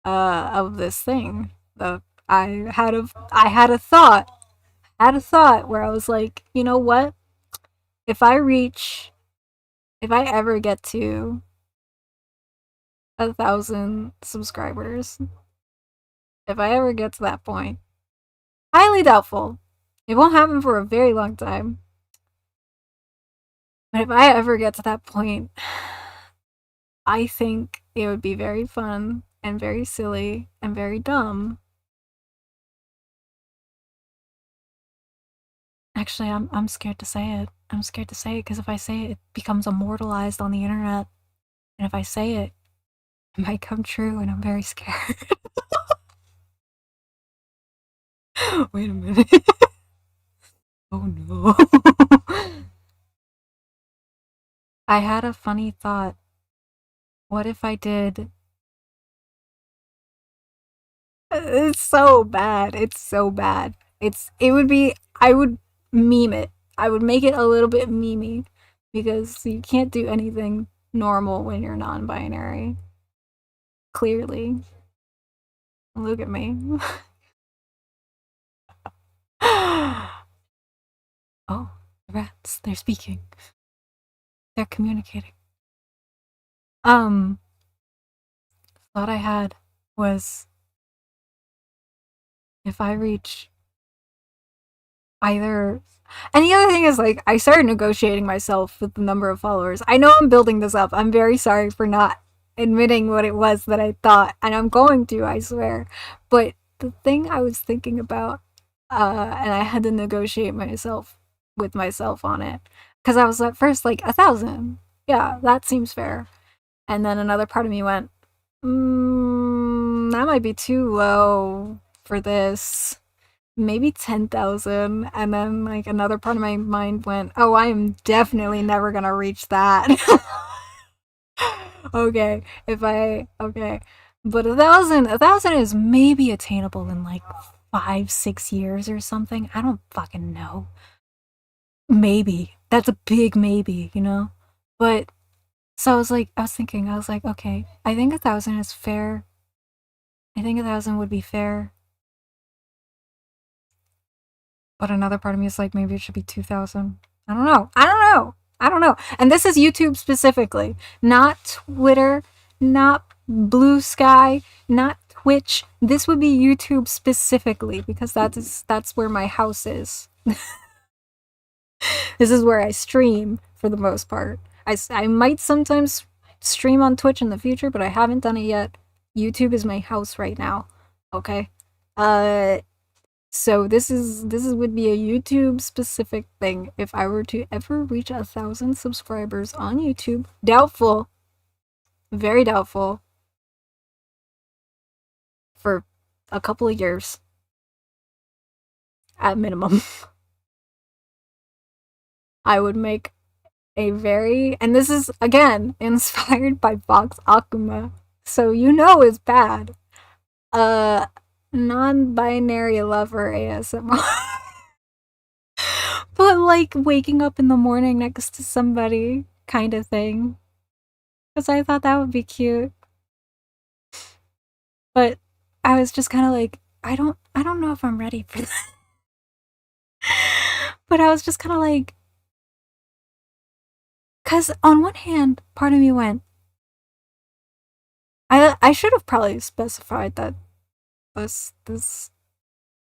of this thing. I had a thought. Had a thought where I was like, you know what? If I ever get to 1,000 subscribers, if I ever get to that point, highly doubtful. It won't happen for a very long time. But if I ever get to that point, I think it would be very fun and very silly and very dumb. Actually, I'm scared to say it. I'm scared to say it because if I say it, it becomes immortalized on the internet. And if I say it, it might come true, and I'm very scared. Wait a minute. Oh no. I had a funny thought. What if I did? It's so bad. It's so bad. It would be I would meme it. I would make it a little bit memey because you can't do anything normal when you're non-binary. Clearly. Look at me. Oh, the rats, they're speaking. They're communicating. Thought I had was if I reach either. And the other thing is, like, I started negotiating myself with the number of followers. I know I'm building this up. I'm very sorry for not admitting what it was that I thought, and I'm going to, I swear. But the thing I was thinking about, and I had to negotiate myself with myself on it, because I was at first like 1,000. Yeah, that seems fair. And then another part of me went, that might be too low for this. Maybe 10,000. And then, like, another part of my mind went, oh, I am definitely never gonna reach that. Okay, okay. But 1,000 is maybe attainable in like 5, 6 years or something. I don't fucking know. Maybe. That's a big maybe, you know? But So I was thinking, I was like, okay, I think 1,000 is fair. I think 1,000 would be fair. But another part of me is like, maybe it should be 2,000. I don't know. I don't know. I don't know. And this is YouTube specifically, not Twitter, not Blue Sky, not Twitch. This would be YouTube specifically because that's where my house is. This is where I stream for the most part. I might sometimes stream on Twitch in the future, but I haven't done it yet. YouTube is my house right now. Okay. So this would be a YouTube specific thing. If I were to ever reach 1,000 subscribers on YouTube, doubtful, very doubtful, for a couple of years at minimum, I would make a very, and this is again inspired by Vox Akuma, so you know it's bad. Non-binary lover ASMR. But like waking up in the morning next to somebody kind of thing. Because I thought that would be cute. But I was just kind of like, I don't know if I'm ready for that. But I was just kind of like, because on one hand, part of me went, I should have probably specified that this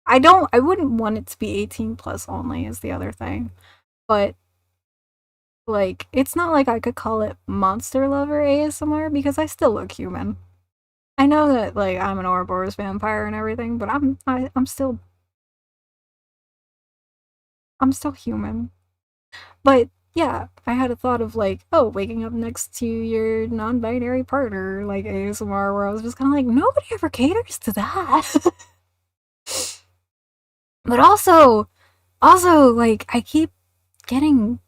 I wouldn't want it to be 18 plus only is the other thing. But like it's not like I could call it monster lover ASMR because I still look human. I know that like I'm an Ouroboros vampire and everything, but I'm still human. But yeah, I had a thought of like, oh, waking up next to your non-binary partner, like ASMR, where I was just kind of like, nobody ever caters to that. But also, like, I keep getting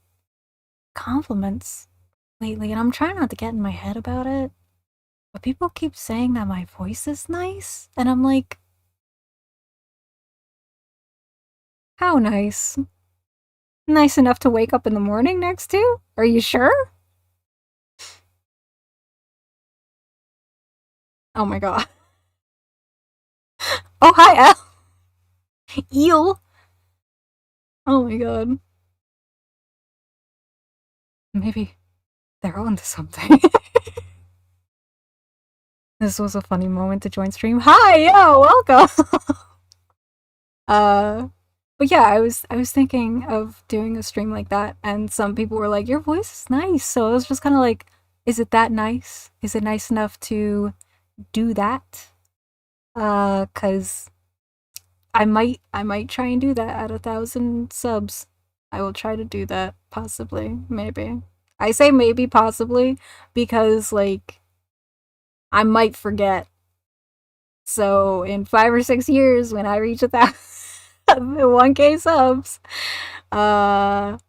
compliments lately, and I'm trying not to get in my head about it. But people keep saying that my voice is nice, and I'm like, how nice? Nice enough to wake up in the morning next to? Are you sure? Oh my god. Oh, hi, El. Eel. Oh my god. Maybe they're onto something. This was a funny moment to join stream. Hi, yo, welcome. But yeah, I was thinking of doing a stream like that, and some people were like, "Your voice is nice." So I was just kind of like, "Is it that nice? Is it nice enough to do that?" Cause I might try and do that at 1,000 subs. I will try to do that, possibly, maybe. I say maybe, possibly, because like I might forget. So in 5 or 6 years, when I reach 1K subs, uh,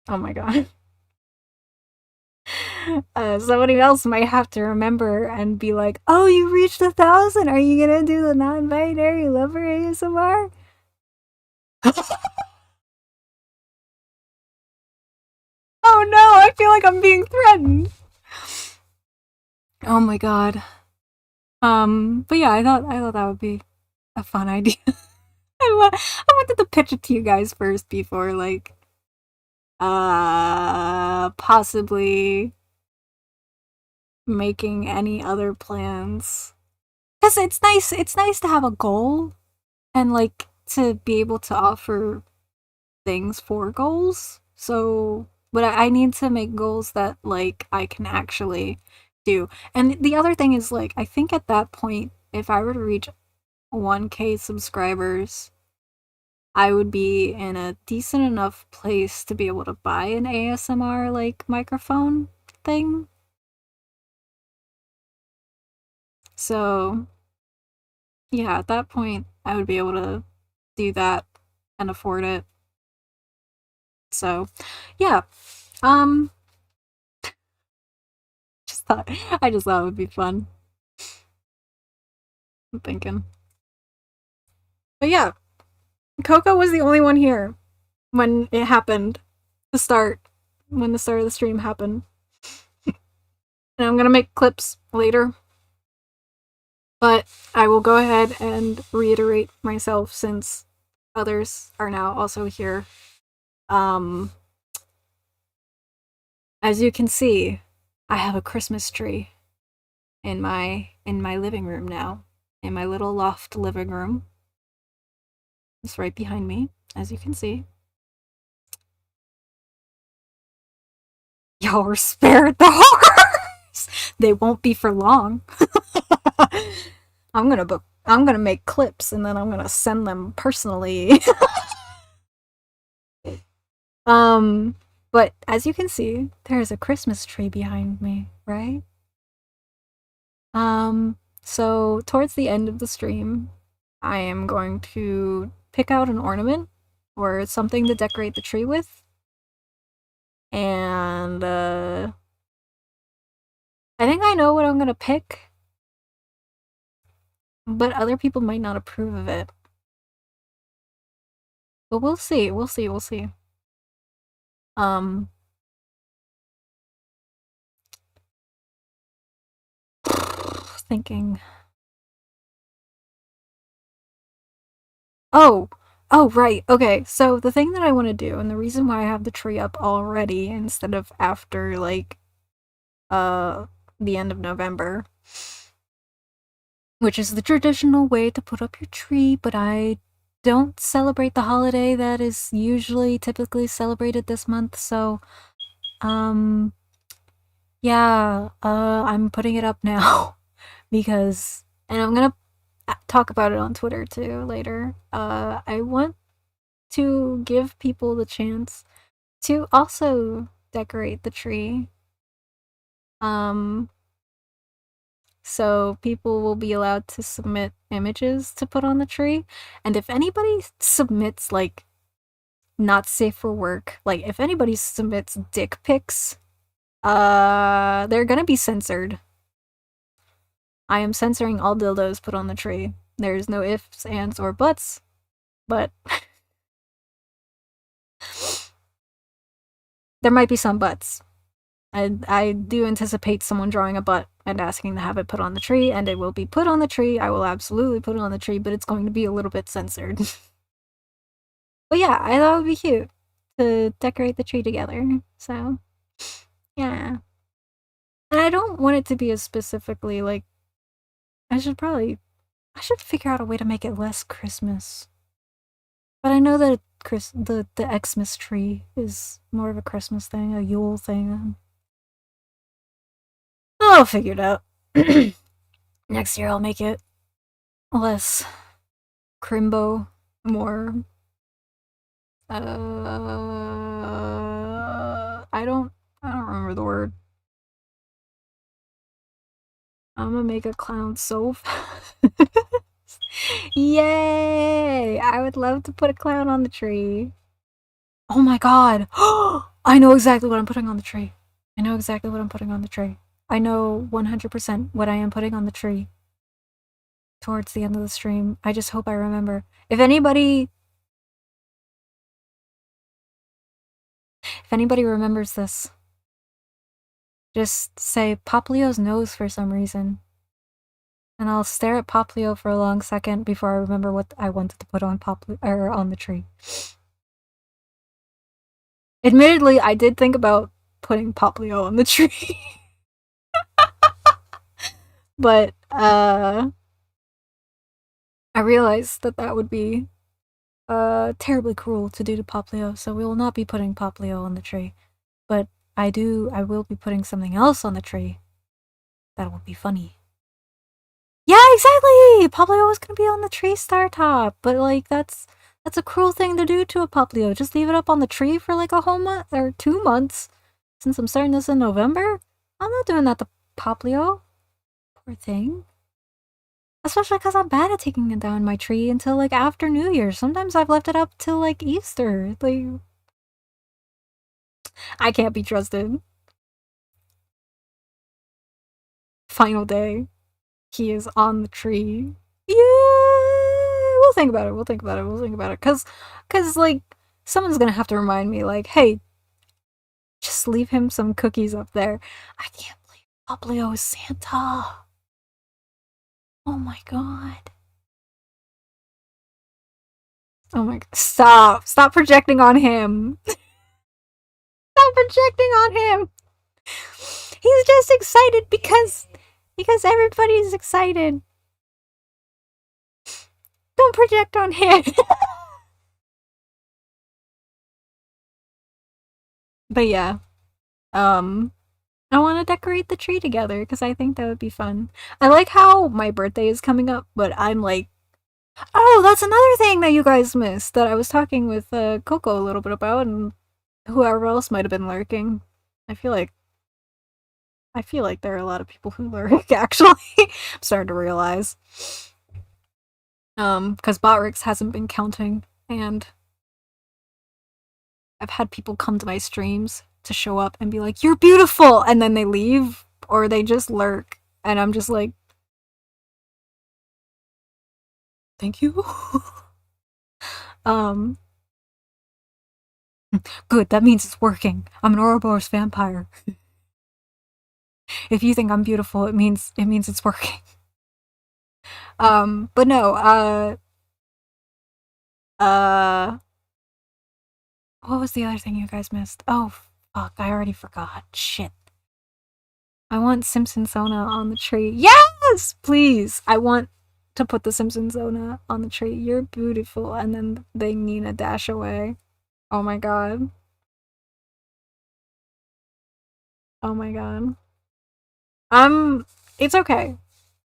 oh my god. Somebody else might have to remember and be like, "Oh, you reached 1,000. Are you gonna do the non-binary lover ASMR?" Oh no, I feel like I'm being threatened. Oh my god. But yeah, I thought that would be a fun idea. I wanted to pitch it to you guys first before like possibly making any other plans. Cuz it's nice to have a goal and like to be able to offer things for goals. So, but I need to make goals that like I can actually do. And the other thing is like I think at that point if I were to reach 1K subscribers, I would be in a decent enough place to be able to buy an ASMR like microphone thing. So, yeah, at that point I would be able to do that and afford it. So, yeah. Um just thought I just thought it would be fun. I'm thinking. But yeah, Coco was the only one here when it happened to start. when the start of the stream happened. And I'm gonna make clips later. But I will go ahead and reiterate myself since others are now also here. As you can see, I have a Christmas tree in my living room now. In my little loft living room. It's right behind me, as you can see. Y'all were spared the horrors! They won't be for long. I'm gonna make clips and then I'm gonna send them personally. But as you can see, there's a Christmas tree behind me, right? So towards the end of the stream, I am going to pick out an ornament or something to decorate the tree with. And, I think I know what I'm gonna pick. But other people might not approve of it. But we'll see, we'll see, we'll see. Thinking. Oh, right. Okay, so the thing that I want to do, and the reason why I have the tree up already instead of after, like, the end of November, which is the traditional way to put up your tree, but I don't celebrate the holiday that is usually typically celebrated this month, so, yeah, I'm putting it up now, because, and I'm gonna talk about it on Twitter too later. I want to give people the chance to also decorate the tree. So people will be allowed to submit images to put on the tree. And if anybody submits, like, not safe for work, like, if anybody submits dick pics, they're gonna be censored. I am censoring all dildos put on the tree. There's no ifs, ands, or buts, but there might be some buts. I do anticipate someone drawing a butt and asking to have it put on the tree, and it will be put on the tree. I will absolutely put it on the tree, but it's going to be a little bit censored. But yeah, I thought it would be cute to decorate the tree together, so yeah. And I don't want it to be as specifically, like, I should figure out a way to make it less Christmas. But I know that the Xmas tree is more of a Christmas thing, a Yule thing. I'll figure it out. Next year I'll make it less crimbo, more I don't remember the word. I'm gonna make a clown so fast. Yay! I would love to put a clown on the tree. Oh my god! I know exactly what I'm putting on the tree. I know exactly what I'm putting on the tree. I know 100% what I am putting on the tree. Towards the end of the stream. I just hope I remember. If anybody remembers this, just say Poplio's nose for some reason. And I'll stare at Poplio for a long second before I remember what I wanted to put on on the tree. Admittedly, I did think about putting Poplio on the tree. But, I realized that that would be, terribly cruel to do to Poplio, so we will not be putting Poplio on the tree. But I will be putting something else on the tree that will be funny. Yeah, exactly! Poplio was gonna be on the tree star top, but, like, that's a cruel thing to do to a Poplio. Just leave it up on the tree for, like, a whole month, or 2 months. Since I'm starting this in November, I'm not doing that to Poplio. Poor thing. Especially because I'm bad at taking it down my tree until, like, after New Year's. Sometimes I've left it up till, like, Easter. Like, I can't be trusted. Final day. He is on the tree. Yeah! We'll think about it. Cause, like, someone's gonna have to remind me, like, hey, Just leave him some cookies up there. I can't believe Poplio is Santa. Oh my god. Oh my god. Stop. Stop projecting on him. Stop projecting on him. He's just excited because everybody's excited. Don't project on him. But yeah. I want to decorate the tree together because I think that would be fun. I like how my birthday is coming up, but I'm like, oh, that's another thing that you guys missed that I was talking with Coco a little bit about, and whoever else might have been lurking. I feel like there are a lot of people who lurk. Actually, I'm starting to realize. Because Botrix hasn't been counting, and I've had people come to my streams to show up and be like, "You're beautiful," and then they leave or they just lurk, and I'm just like, thank you. Good, that means it's working. I'm an Ouroboros vampire. If you think I'm beautiful, it means it's working. But no, what was the other thing you guys missed? Oh, fuck, I already forgot. Shit. I want Simpsonsona on the tree. Yes! Please! I want to put the Simpsonsona on the tree. You're beautiful. And then they Nina dash away. Oh my god. Oh my god. It's okay.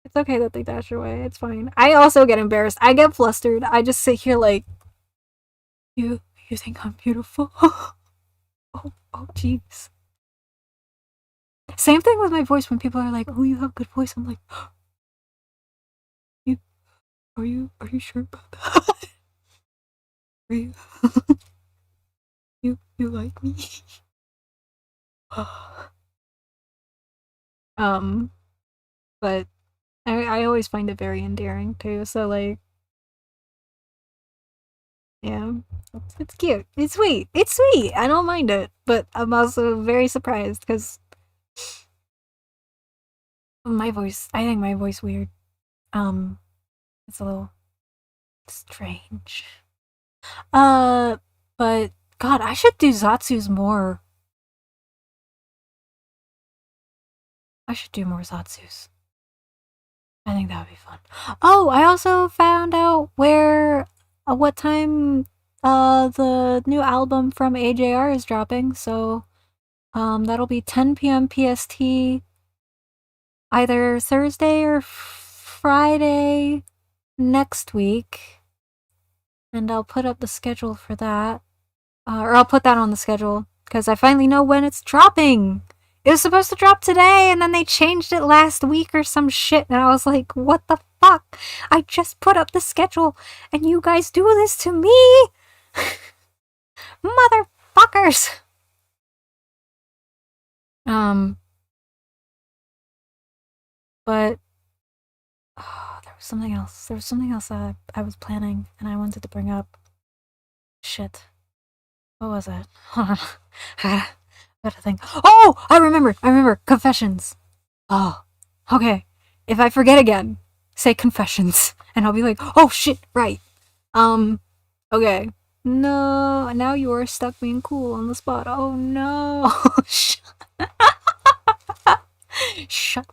It's okay that they dash away. It's fine. I also get embarrassed. I get flustered. I just sit here like, you think I'm beautiful? Oh, jeez. Same thing with my voice when people are like, oh, you have good voice. I'm like, are you sure about that? Are you, you like me? But I always find it very endearing too, so like, yeah, it's cute. It's sweet. It's sweet. I don't mind it, but I'm also very surprised because my voice. I think my voice weird. It's a little strange. But God, I should do Zatsus more. I should do more Zatsus. I think that would be fun. Oh, I also found out what time the new album from AJR is dropping, so that'll be 10 p.m. PST either Thursday or Friday next week. And I'll put up the schedule for that. Or I'll put that on the schedule because I finally know when it's dropping. It was supposed to drop today, and then they changed it last week or some shit, and I was like, what the fuck? I just put up the schedule, and you guys do this to me? Motherfuckers! But there was something else. There was something else that I was planning, and I wanted to bring up. Shit. What was it? Hold on. Gotta think. Oh! I remember! Confessions. Oh. Okay. If I forget again, say confessions. And I'll be like, oh shit, right. Okay. No, now you are stuck being cool on the spot. Oh no. Shut.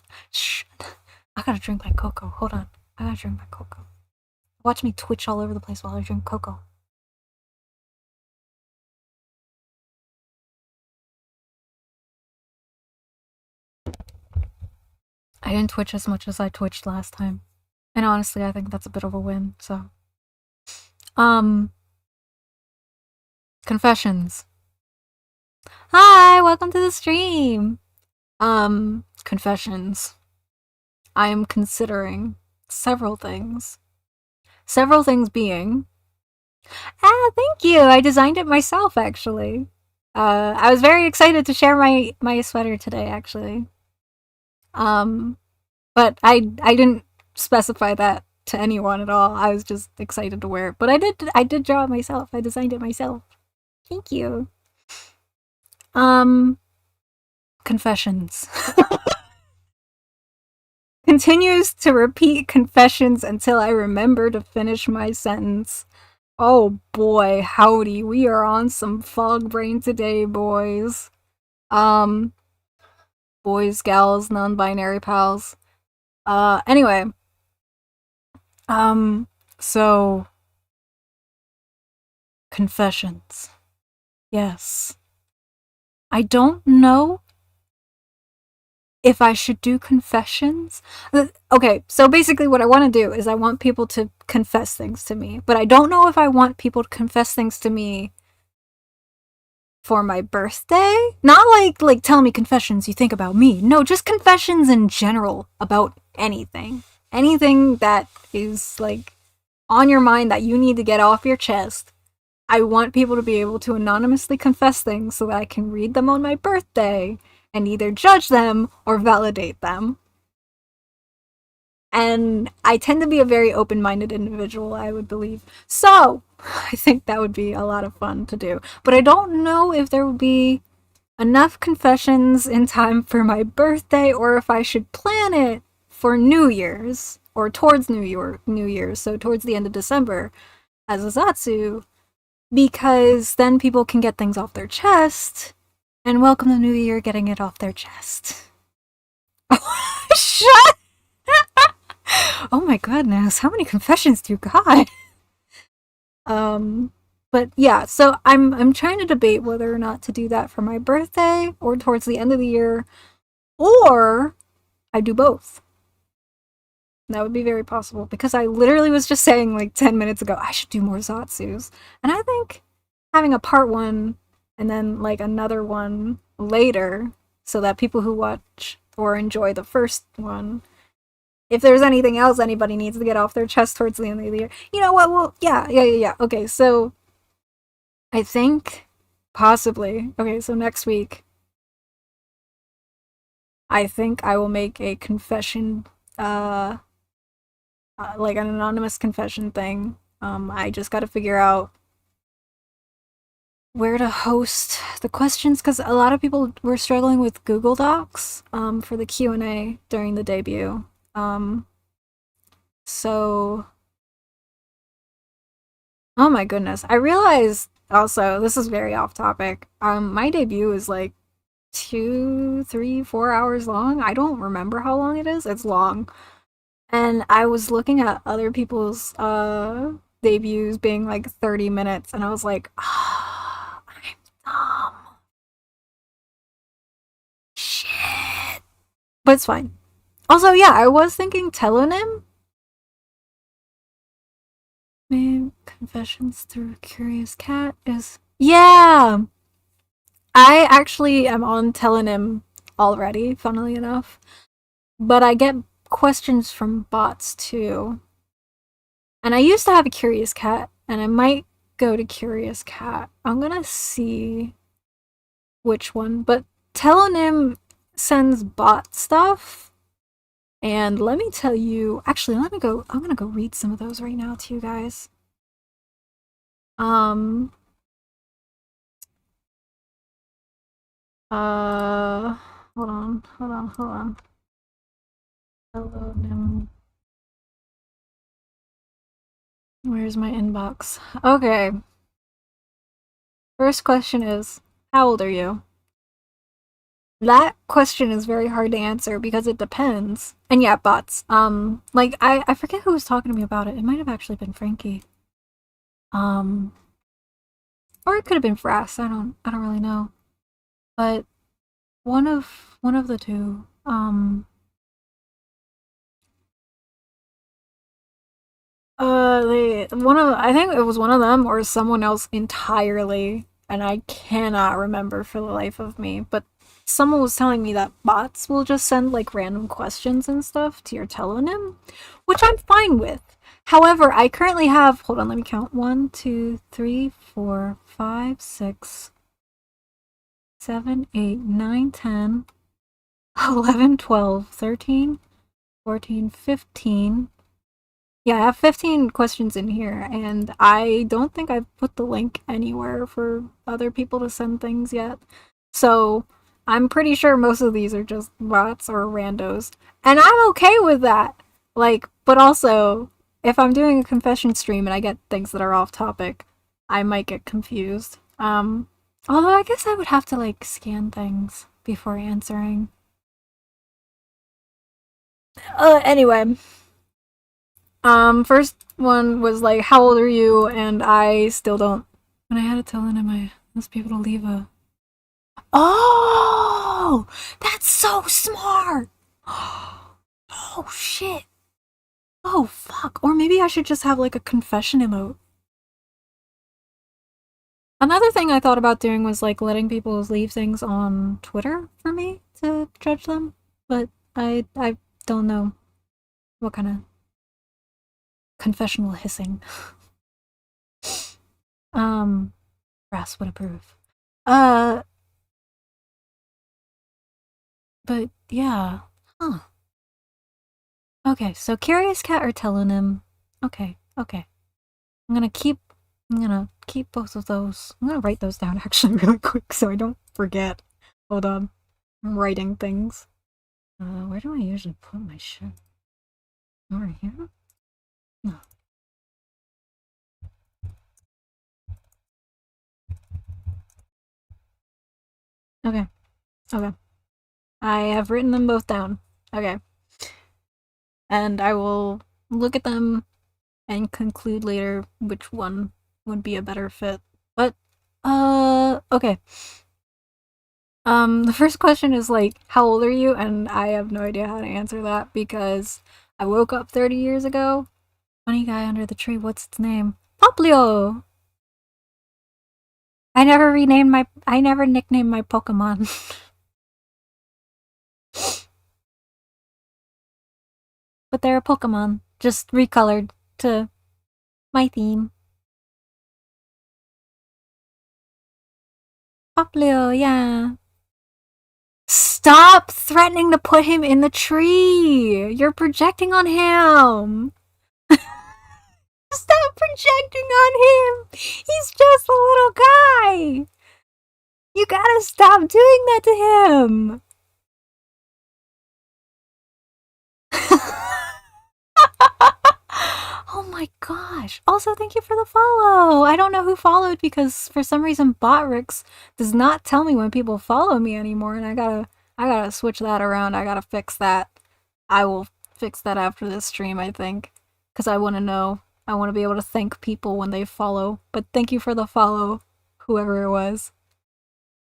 I gotta drink my cocoa. Hold on. I gotta drink my cocoa. Watch me twitch all over the place while I drink cocoa. I didn't twitch as much as I twitched last time. And honestly, I think that's a bit of a win, so. Confessions. Hi, welcome to the stream. Confessions. I am considering several things. Several things being... thank you! I designed it myself, actually. I was very excited to share my sweater today, actually. But I didn't specify that to anyone at all. I was just excited to wear it. But I did draw it myself. I designed it myself. Thank you. Confessions. Continues to repeat confessions until I remember to finish my sentence. Oh boy, howdy, we are on some fog brain today, boys. Boys, gals, non-binary pals. Anyway. So confessions. Yes. I don't know if I should do confessions. Okay, so basically what I want to do is I want people to confess things to me, but I don't know if I want people to confess things to me for my birthday. Not like tell me confessions you think about me. No, just confessions in general about anything. Anything that is like on your mind that you need to get off your chest. I want people to be able to anonymously confess things so that I can read them on my birthday and either judge them or validate them. And I tend to be a very open-minded individual, I would believe. So, I think that would be a lot of fun to do. But I don't know if there would be enough confessions in time for my birthday or if I should plan it for New Year's or towards New Year's, so towards the end of December as a ZATSU, because then people can get things off their chest and welcome the new year getting it off their chest. Shut! Oh my goodness, how many confessions do you got? But yeah, so I'm trying to debate whether or not to do that for my birthday or towards the end of the year, or I do both. That would be very possible because I literally was just saying like 10 minutes ago I should do more Zatsus, and I think having a part 1 and then like another one later so that people who watch or enjoy the first one, if there's anything else anybody needs to get off their chest towards the end of the year, you know what, well, yeah. Okay, so I think possibly, okay, so next week I think I will make a confession, like an anonymous confession thing. I just gotta figure out where to host the questions because a lot of people were struggling with Google Docs for the Q&A during the debut. So oh my goodness, I realized also, this is very off topic, my debut is like 2, 3, 4 hours long. I don't remember how long it is. It's long. And I was looking at other people's debuts being like 30 minutes and I was like, I'm dumb. Shit. But it's fine. Also, yeah, I was thinking telonym. Maybe confessions through a curious cat is... Yeah! I actually am on telonym already, funnily enough. But I get questions from bots too. And I used to have a curious cat, and I might go to curious cat. I'm gonna see which one, but telonym sends bot stuff. And let me tell you, actually, I'm gonna go read some of those right now to you guys. Hold on. Telonym. Where's my inbox? Okay. First question is, how old are you? That question is very hard to answer because it depends. And yeah, bots. Like I forget who was talking to me about it. It might have actually been Frankie. Or it could have been Frass. I don't really know. But one of the two. I think it was one of them or someone else entirely, and I cannot remember for the life of me, but someone was telling me that bots will just send like random questions and stuff to your telonym, which I'm fine with. However, I currently have, hold on, let me count, 1, 2, 3, 4, 5, 6, 7, 8, 9, 10, 11, 12, 13, 14, 15. Yeah, I have 15 questions in here, and I don't think I've put the link anywhere for other people to send things yet. So I'm pretty sure most of these are just bots or randos. And I'm okay with that. Like, but also, if I'm doing a confession stream and I get things that are off topic, I might get confused. Although I guess I would have to like scan things before answering. Anyway. First one was like, how old are you? And I still don't. And I had to tell those people to leave a. Oh! That's so smart! Oh shit. Oh fuck. Or maybe I should just have like a confession emote. Another thing I thought about doing was like letting people leave things on Twitter for me to judge them, but I don't know what kind of confessional hissing. Brass would approve. But yeah. Huh. Okay, so Curious Cat or Telonym. Okay. I'm gonna keep both of those. I'm gonna write those down actually really quick so I don't forget. Hold on. I'm writing things. Where do I usually put my shit? Over here? No. Okay. I have written them both down. Okay. And I will look at them and conclude later which one would be a better fit. But, okay. The first question is like, how old are you? And I have no idea how to answer that because I woke up 30 years ago. Funny guy under the tree, what's its name? Poplio! I never nicknamed my Pokemon. But they're a Pokemon, just recolored to my theme. Poplio, yeah. Stop threatening to put him in the tree! You're projecting on him! Stop projecting on him! He's just a little guy! You gotta stop doing that to him! Oh my gosh. Also, thank you for the follow. I don't know who followed because for some reason Botrix does not tell me when people follow me anymore, and I gotta switch that around. I gotta fix that. I will fix that after this stream, I think. Because I want to know. I want to be able to thank people when they follow. But thank you for the follow, whoever it was.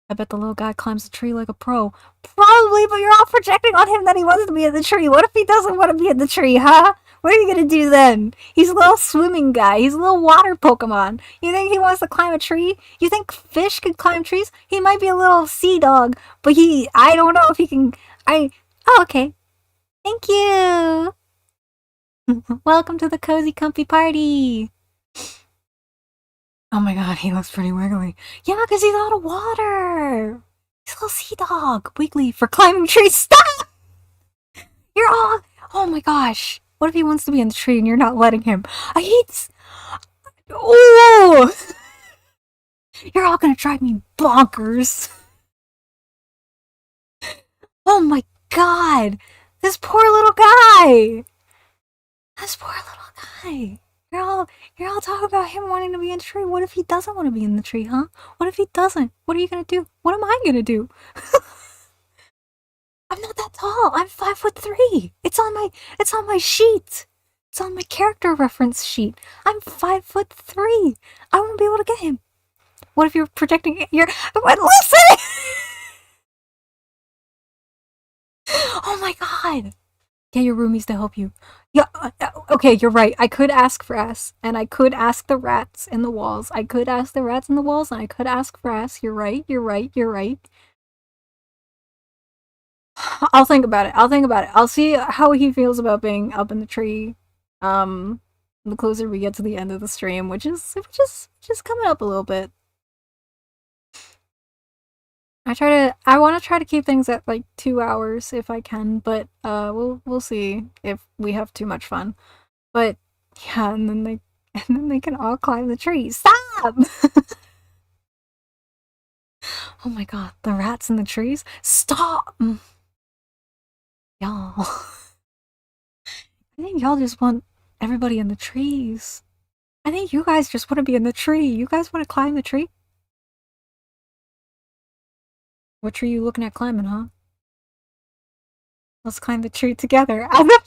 I bet the little guy climbs the tree like a pro. Probably, but you're all projecting on him that he wants to be in the tree. What if he doesn't want to be in the tree, huh? What are you gonna do then? He's a little swimming guy. He's a little water Pokemon. You think he wants to climb a tree? You think fish could climb trees? He might be a little sea dog, but I don't know if he can. Oh, okay. Thank you. Welcome to the cozy, comfy party. Oh my god, he looks pretty wiggly. Yeah, because he's out of water. He's a little sea dog. Wiggly for climbing trees. Stop! You're all. Oh my gosh. What if he wants to be in the tree and you're not letting him? Oh! You're all gonna drive me bonkers. Oh my god! This poor little guy! You're all talking about him wanting to be in the tree. What if he doesn't want to be in the tree, huh? What if he doesn't? What are you gonna do? What am I gonna do? I'm not that tall. I'm 5'3". It's on my sheet. It's on my character reference sheet. I'm 5'3". I won't be able to get him. What if you're projecting your listen? Oh my god. Get your roomies to help you. Yeah, okay, you're right. I could ask Frass, and I could ask the rats in the walls. I could ask the rats in the walls, and I could ask Frass. You're right. I'll think about it. I'll see how he feels about being up in the tree. The closer we get to the end of the stream, which is coming up a little bit. I want to try to keep things at like 2 hours if I can, but we'll see if we have too much fun. But yeah, and then they can all climb the tree. Stop! Oh my god, the rats in the trees? Stop! Y'all. I think y'all just want everybody in the trees. I think you guys just want to be in the tree. You guys want to climb the tree? What tree are you looking at climbing, huh? Let's climb the tree together as a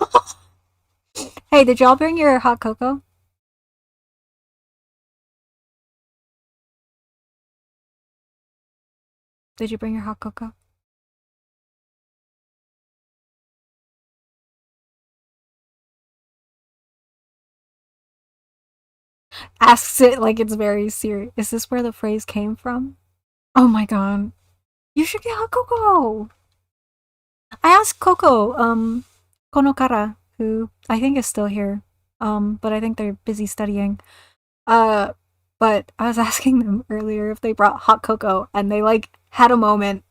family. Hey, did y'all bring your hot cocoa? Did you bring your hot cocoa? Asks it like it's very serious. Is this where the phrase came from? Oh my god. You should get hot cocoa. I asked Coco, Konokara, who I think is still here, but I think they're busy studying. Uh, but I was asking them earlier if they brought hot cocoa, and they like had a moment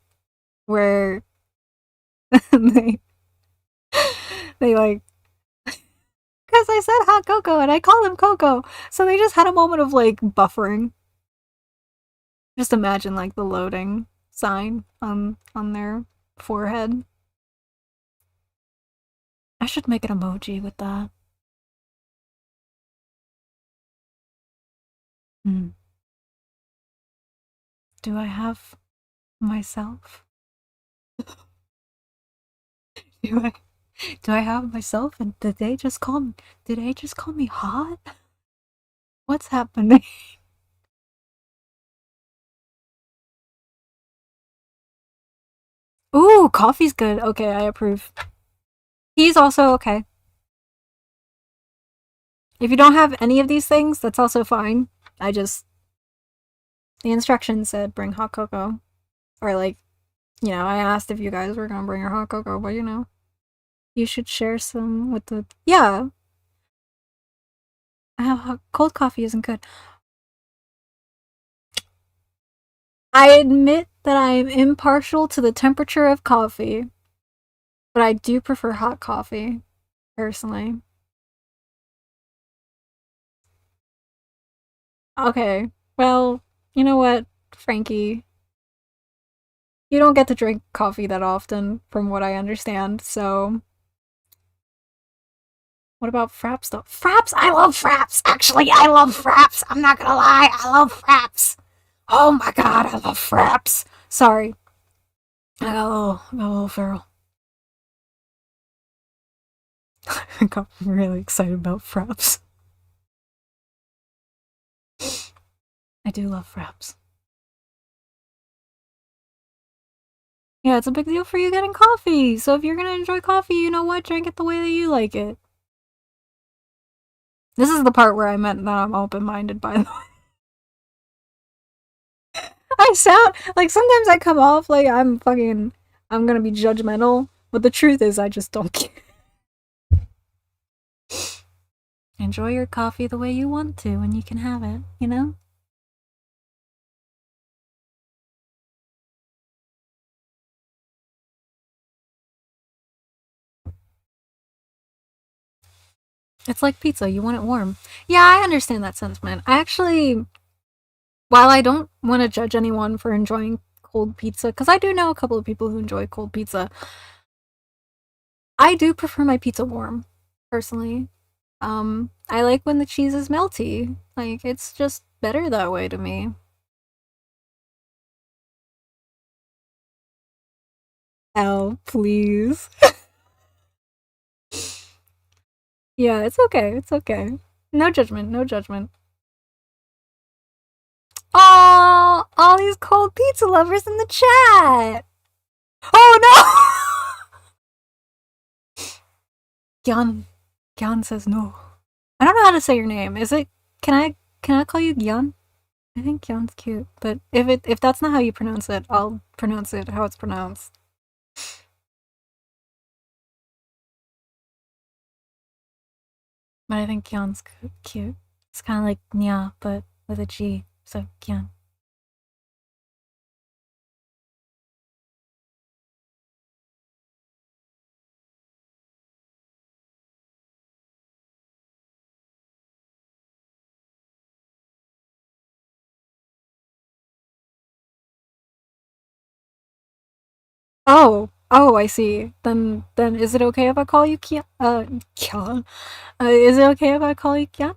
where they they like because I said hot cocoa and I call him Coco, so they just had a moment of like buffering. Just imagine like the loading sign on their forehead. I should make an emoji with that. Hmm. Do I have myself? Do I do I have myself? And did they just call me hot? What's happening? Ooh, coffee's good. Okay, I approve. He's also okay. If you don't have any of these things, that's also fine. I just the instructions said bring hot cocoa. Or like, I asked if you guys were gonna bring your hot cocoa, but you should share some with the yeah. Cold coffee isn't good. I admit that I am impartial to the temperature of coffee, but I do prefer hot coffee, personally. Okay, well, you know what, Frankie? You don't get to drink coffee that often, from what I understand, so. What about fraps, though? Fraps? I love fraps! Actually, I love fraps! I'm not gonna lie, I love fraps! Oh my god, I love fraps! Sorry. I got a little feral. I got really excited about fraps. I do love fraps. Yeah, it's a big deal for you getting coffee. So if you're gonna enjoy coffee, you know what? Drink it the way that you like it. This is the part where I meant that I'm open minded, by the way. I sound like sometimes I come off like I'm gonna be judgmental, but the truth is I just don't care. Enjoy your coffee the way you want to and you can have it, you know? It's like pizza, you want it warm. Yeah, I understand that sentiment. I actually, while I don't want to judge anyone for enjoying cold pizza, because I do know a couple of people who enjoy cold pizza, I do prefer my pizza warm, personally. I like when the cheese is melty. Like, it's just better that way to me. Oh, please. Yeah, it's okay. It's okay. No judgment. No judgment. Oh, all these cold pizza lovers in the chat. Oh no! Gyan. Gyan says no. I don't know how to say your name. Is it? Can I call you Gyan? I think Gyan's cute, but if that's not how you pronounce it, I'll pronounce it how it's pronounced. But I think Gyan's cute. It's kind of like Nya, but with a G. So Gyan. Oh, I see. Then is it okay if I call you Kia? Kia? Is it okay if I call you Kia?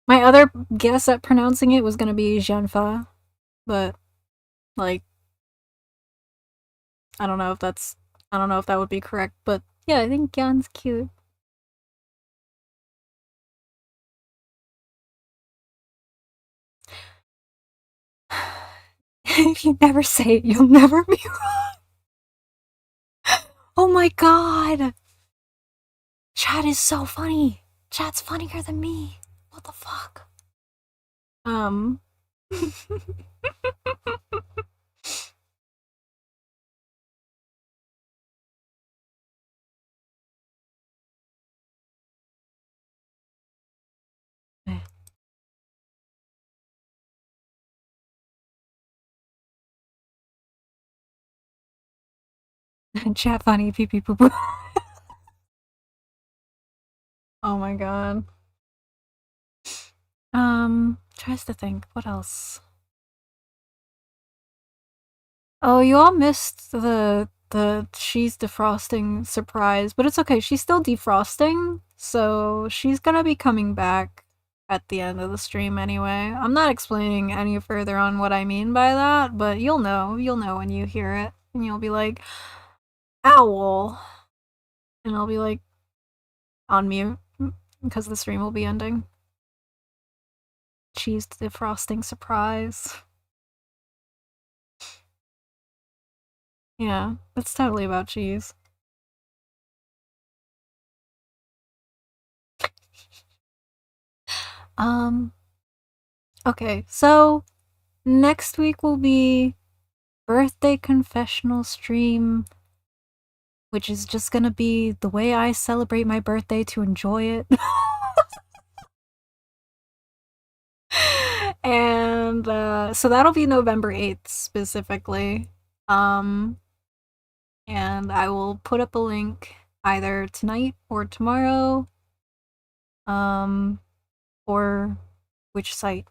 My other guess at pronouncing it was gonna be Jianfa, but like I don't know if that's I don't know if that would be correct, but yeah, I think Gyan's cute. If you never say it, you'll never be wrong. Oh my god! Chat is so funny. Chat's funnier than me. What the fuck? Um. Chat funny, pee pee poo poo. Oh my god. Tries to think. What else? Oh, you all missed the she's defrosting surprise, but it's okay. She's still defrosting, so she's gonna be coming back at the end of the stream anyway. I'm not explaining any further on what I mean by that, but you'll know. You'll know when you hear it, and you'll be like, "Owl," and I'll be like, on mute because the stream will be ending. Cheese defrosting surprise. Yeah, it's totally about cheese. Um, okay, so next week will be birthday confessional stream, which is just gonna be the way I celebrate my birthday to enjoy it. And so that'll be November 8th specifically. Um, and I will put up a link either tonight or tomorrow. Or which site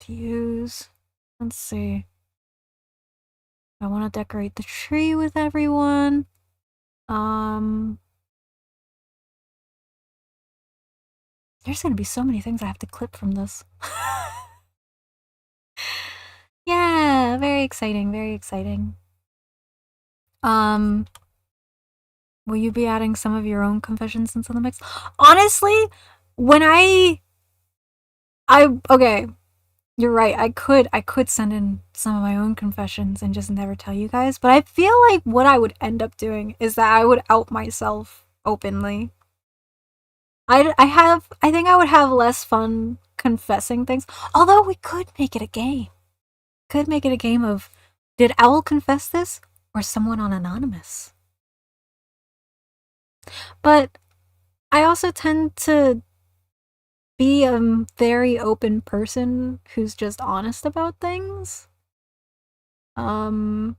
to use. Let's see. I want to decorate the tree with everyone. There's gonna be so many things I have to clip from this. Yeah, very exciting, very exciting. Um, will you be adding some of your own confessions into the mix? Honestly, when okay, you're right. I could send in some of my own confessions and just never tell you guys, but I feel like what I would end up doing is that I would out myself openly. I think I would have less fun confessing things. Although we could make it a game. Could make it a game of did Owl confess this or someone on Anonymous? But I also tend to be a very open person who's just honest about things. Um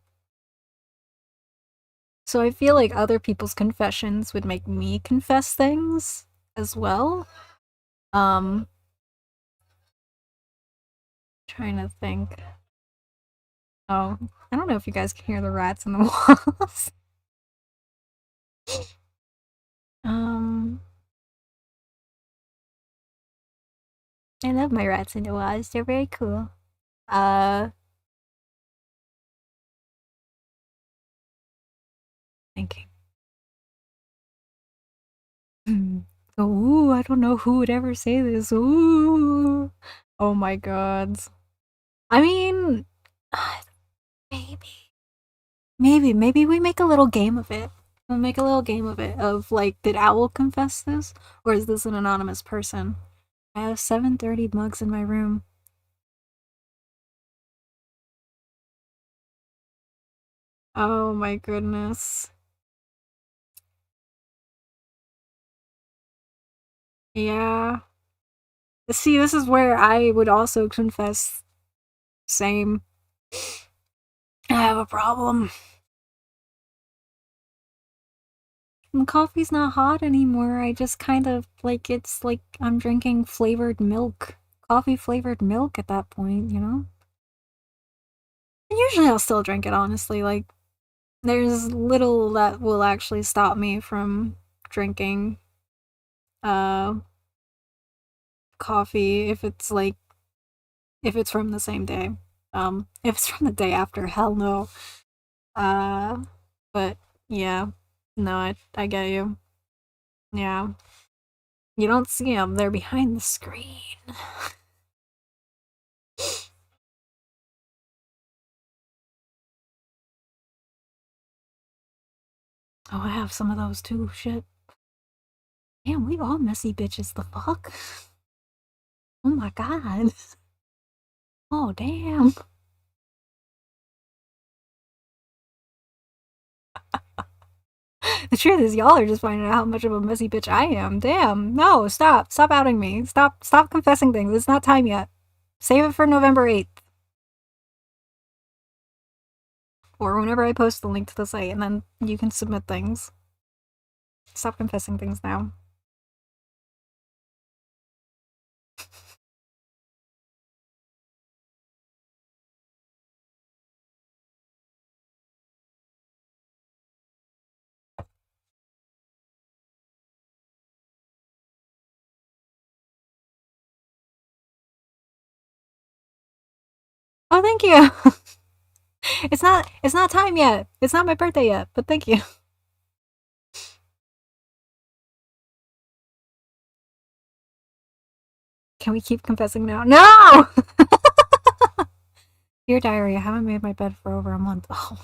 so I feel like other people's confessions would make me confess things as well. Um Trying to think. Oh, I don't know if you guys can hear the rats in the walls. um, I love my rats in the walls. They're very cool. Uh, Thinking. Ooh, I don't know who would ever say this. Ooh. Oh my god. I mean, maybe. Maybe we make a little game of it. We'll make a little game of it of like, did Owl confess this? Or is this an anonymous person? I have 730 mugs in my room. Oh my goodness. Yeah. See, this is where I would also confess. Same. I have a problem. And coffee's not hot anymore. I just kind of like it's like I'm drinking flavored milk coffee flavored milk at that point, you know? And usually I'll still drink it, honestly. Like, there's little that will actually stop me from drinking uh coffee if it's like if it's from the same day. If it's from the day after, hell no. Uh but yeah. No, I get you. Yeah. You don't see them, they're behind the screen. Oh, I have some of those too. Shit. Damn, we all messy bitches. The fuck? Oh my god. Oh, damn. The truth is, y'all are just finding out how much of a messy bitch I am. Damn. No, stop. Stop outing me. Stop confessing things. It's not time yet. Save it for November 8th. Or whenever I post the link to the site, and then you can submit things. Stop confessing things now. Oh, thank you. It's not time yet. It's not my birthday yet, but thank you. Can we keep confessing now? No! Dear diary, I haven't made my bed for over a month. Oh,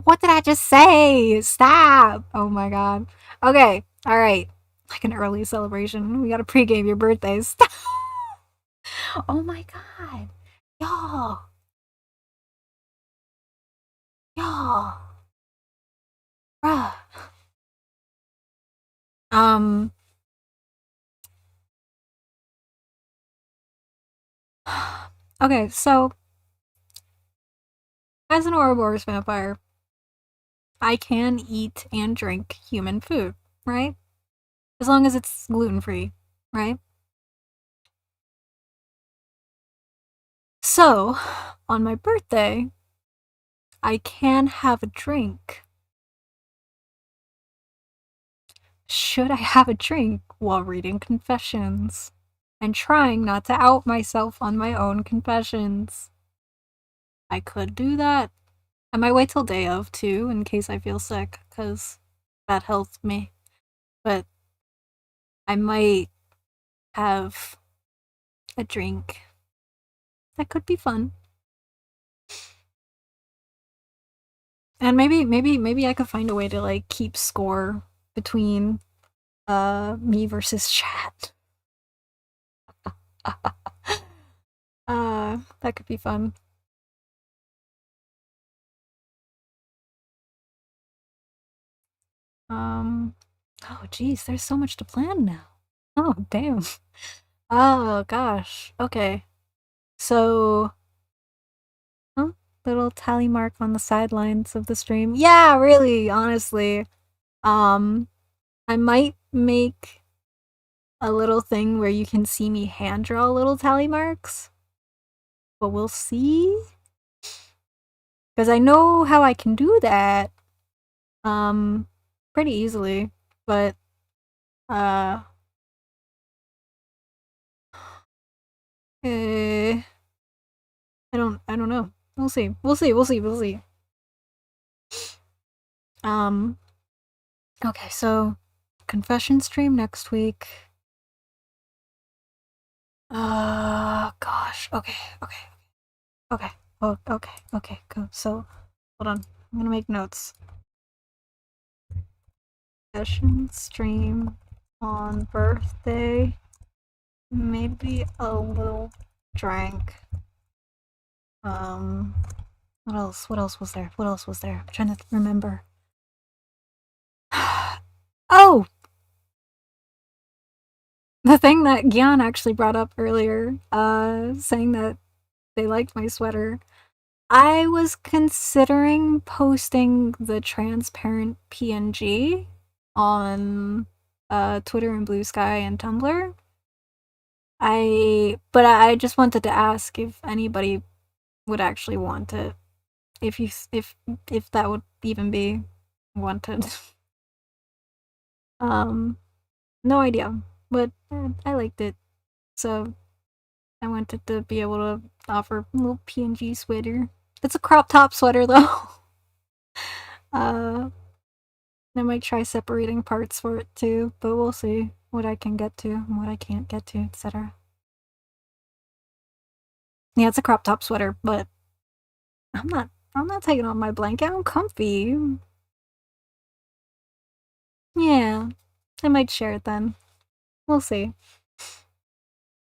what did I just say? Stop! Oh my god. Okay, alright. Like an early celebration. We gotta pregame your birthday. Stop! Oh my god. Y'all. Y'all. Bruh. Um. Okay, so as an Ouroboros vampire, I can eat and drink human food, right? As long as it's gluten free, right? So, on my birthday, I can have a drink. Should I have a drink while reading confessions? And trying not to out myself on my own confessions. I could do that. I might wait till day of, too, in case I feel sick, because that helps me. But I might have a drink. That could be fun. And maybe I could find a way to, like, keep score between me versus chat. That could be fun. Oh geez, there's so much to plan now. Oh damn. Oh gosh. Okay. So, huh? Little tally mark on the sidelines of the stream. Yeah, really, honestly. Um, I might make a little thing where you can see me hand draw little tally marks. But we'll see. Because I know how I can do that. Pretty easily. But, I don't know. We'll see. We'll see. Okay, so confession stream next week. Gosh. Okay. Oh, okay, go. So, hold on. I'm gonna make notes. Confession stream on birthday. Maybe a little drank. What else? What else was there? I'm trying to remember. Oh! The thing that Gyan actually brought up earlier, saying that they liked my sweater. I was considering posting the transparent PNG on Twitter and Blue Sky and Tumblr. But I just wanted to ask if anybody would actually want it. If that would even be wanted. No idea, but I liked it. So I wanted to be able to offer a little PNG sweater. It's a crop top sweater though. uh, I might try separating parts for it too, but we'll see what I can get to and what I can't get to, etc. Yeah, it's a crop top sweater, but I'm not taking off my blanket. I'm comfy. Yeah, I might share it then. We'll see.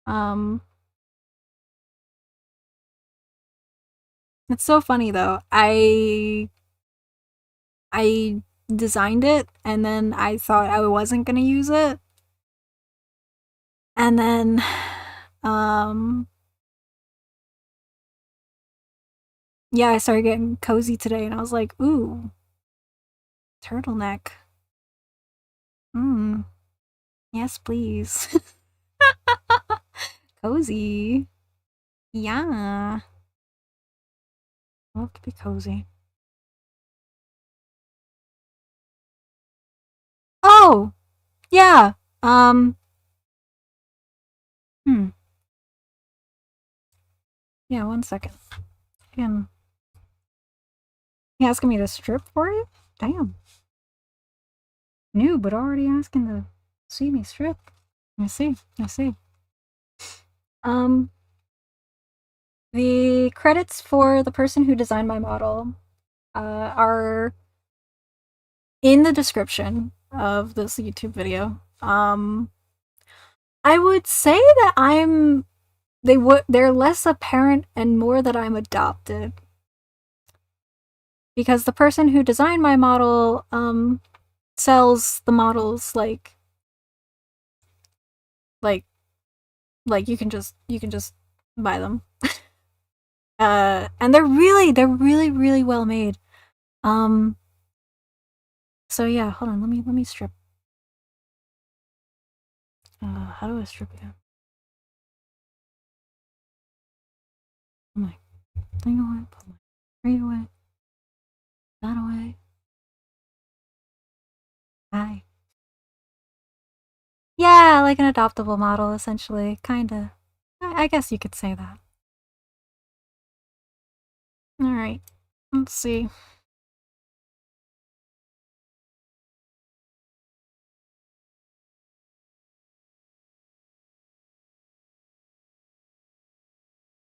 Um, it's so funny though. I designed it and then I thought I wasn't gonna use it. And then um yeah, I started getting cozy today and I was like, ooh, turtleneck. Yes, please. Cozy. Yeah. Love to be cozy. Oh, yeah. Um, hmm. Yeah, 1 second. Again. You asking me to strip for you? Damn. New, but already asking to see me strip. I see. I see. Um, the credits for the person who designed my model are in the description of this YouTube video. I would say that they're less apparent and more that I'm adopted. Because the person who designed my model sells the models like you can just buy them. And they're really well made. So yeah, hold on, let me strip. How do I strip again? Put my thing away, put my tree away, that away. Hi. Yeah, like an adoptable model, essentially. Kinda. I guess you could say that. Alright. Let's see.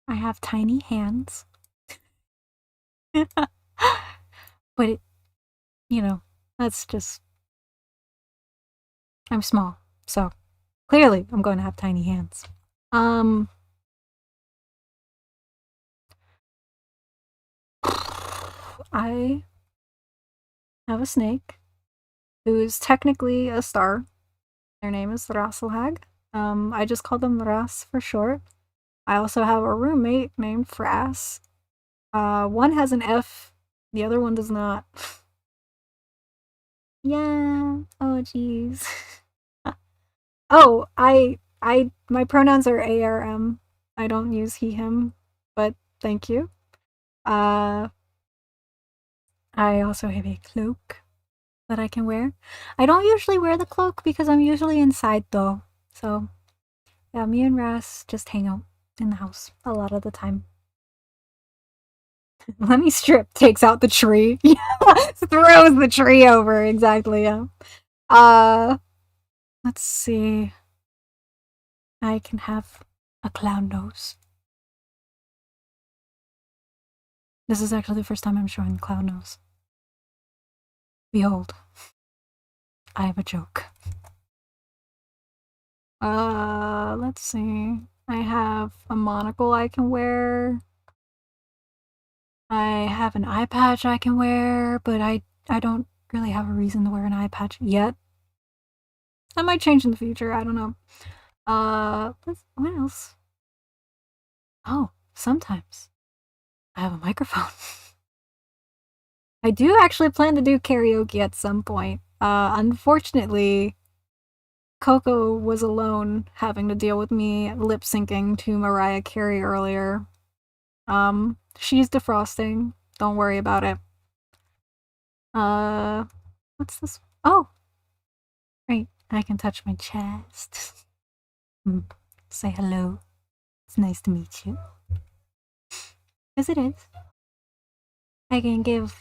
I have tiny hands. But it, you know, that's just I'm small. So clearly I'm going to have tiny hands. I have a snake who is technically a star. Their name is Rasselhag. I just call them Ras for short. I also have a roommate named Frass. One has an F, the other one does not. Yeah. Oh, jeez. Oh, my pronouns are ARM. I don't use he, him, but thank you. I also have a cloak that I can wear. I don't usually wear the cloak because I'm usually inside though. So, yeah, me and Ras just hang out in the house a lot of the time. Let me strip, takes out the tree. Throws the tree over, exactly, yeah. Let's see. I can have a clown nose. This is actually the first time I'm showing the clown nose. Behold. I have a joke. Let's see. I have a monocle I can wear. I have an eye patch I can wear, but I don't really have a reason to wear an eye patch yet. That might change in the future, I don't know. What else? Oh, sometimes I have a microphone. I do actually plan to do karaoke at some point. Unfortunately, Coco was alone having to deal with me lip syncing to Mariah Carey earlier. She's defrosting. Don't worry about it. What's this? Oh, right. I can touch my chest. Say hello. It's nice to meet you. Yes, it is. I can give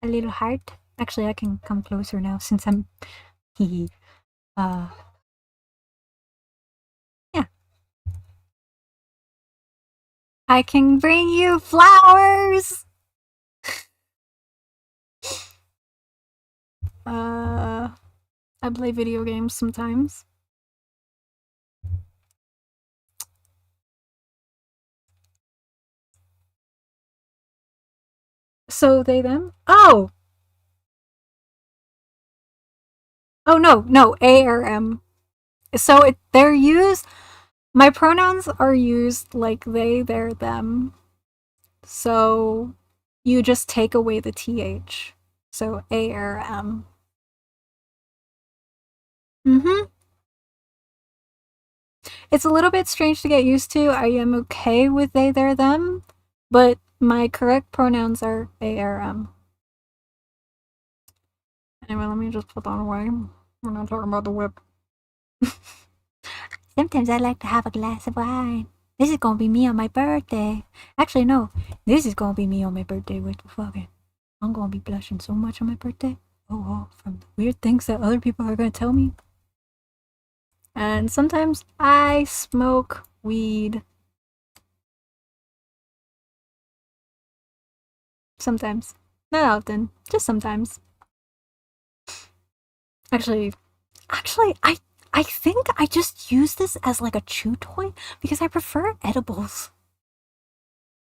a little heart. Actually, I can come closer now since I'm. Yeah. I can bring you flowers! I play video games sometimes. So they them? Oh! Oh no, ARM. So they're used. My pronouns are used like they, their, them. So you just take away the TH. So ARM. It's a little bit strange to get used to. I am okay with they, their, them, but my correct pronouns are ARM. Anyway, let me just put that away. We're not talking about the whip. Sometimes I like to have a glass of wine. This is gonna be me on my birthday. Actually, no. This is gonna be me on my birthday. Wait the fucking. I'm gonna be blushing so much on my birthday. Oh, from the weird things that other people are gonna tell me. And sometimes I smoke weed. Sometimes. Not often. Just sometimes. Actually, I think I just use this as like a chew toy because I prefer edibles.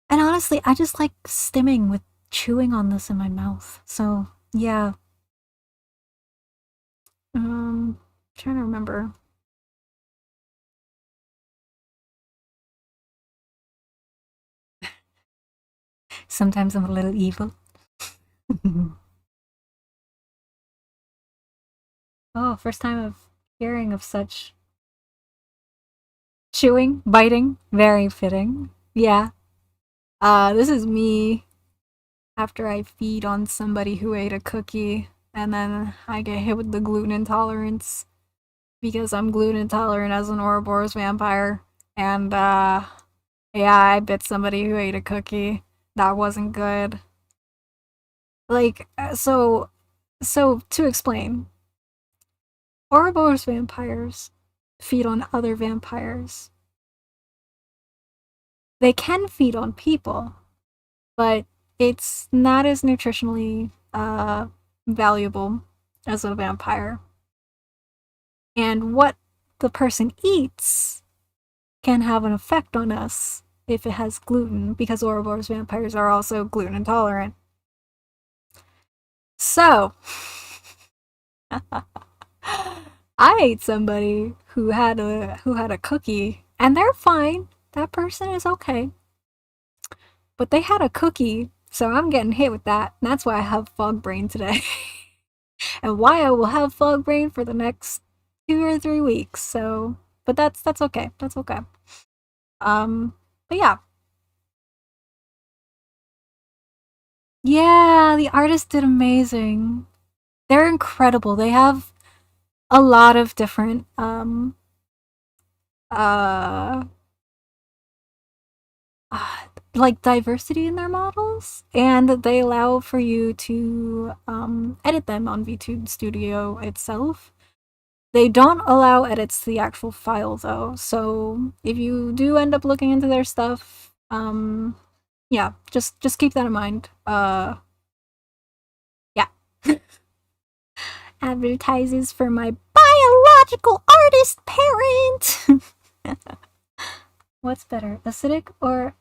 And honestly, I just like stimming with chewing on this in my mouth. So, yeah. Trying to remember. Sometimes I'm a little evil. Oh, first time of hearing of such chewing, biting, very fitting. Yeah. This is me after I feed on somebody who ate a cookie and then I get hit with the gluten intolerance because I'm gluten intolerant as an Ouroboros vampire. And yeah, I bit somebody who ate a cookie. That wasn't good. Like, so to explain, Ouroboros vampires feed on other vampires. They can feed on people, but it's not as nutritionally valuable as a vampire. And what the person eats can have an effect on us if it has gluten, because Ouroboros vampires are also gluten intolerant. So, I ate somebody who had a cookie, and they're fine. That person is okay. But they had a cookie, so I'm getting hit with that. And that's why I have fog brain today. And why I will have fog brain for the next 2 or 3 weeks. So, but that's okay. That's okay. But yeah. Yeah, the artist did amazing. They're incredible. They have a lot of different uh like diversity in their models, and they allow for you to edit them on VTube Studio itself. They don't allow edits to the actual file though, so if you do end up looking into their stuff, yeah, just keep that in mind. Yeah. Advertises for my biological artist parent. What's better, acidic or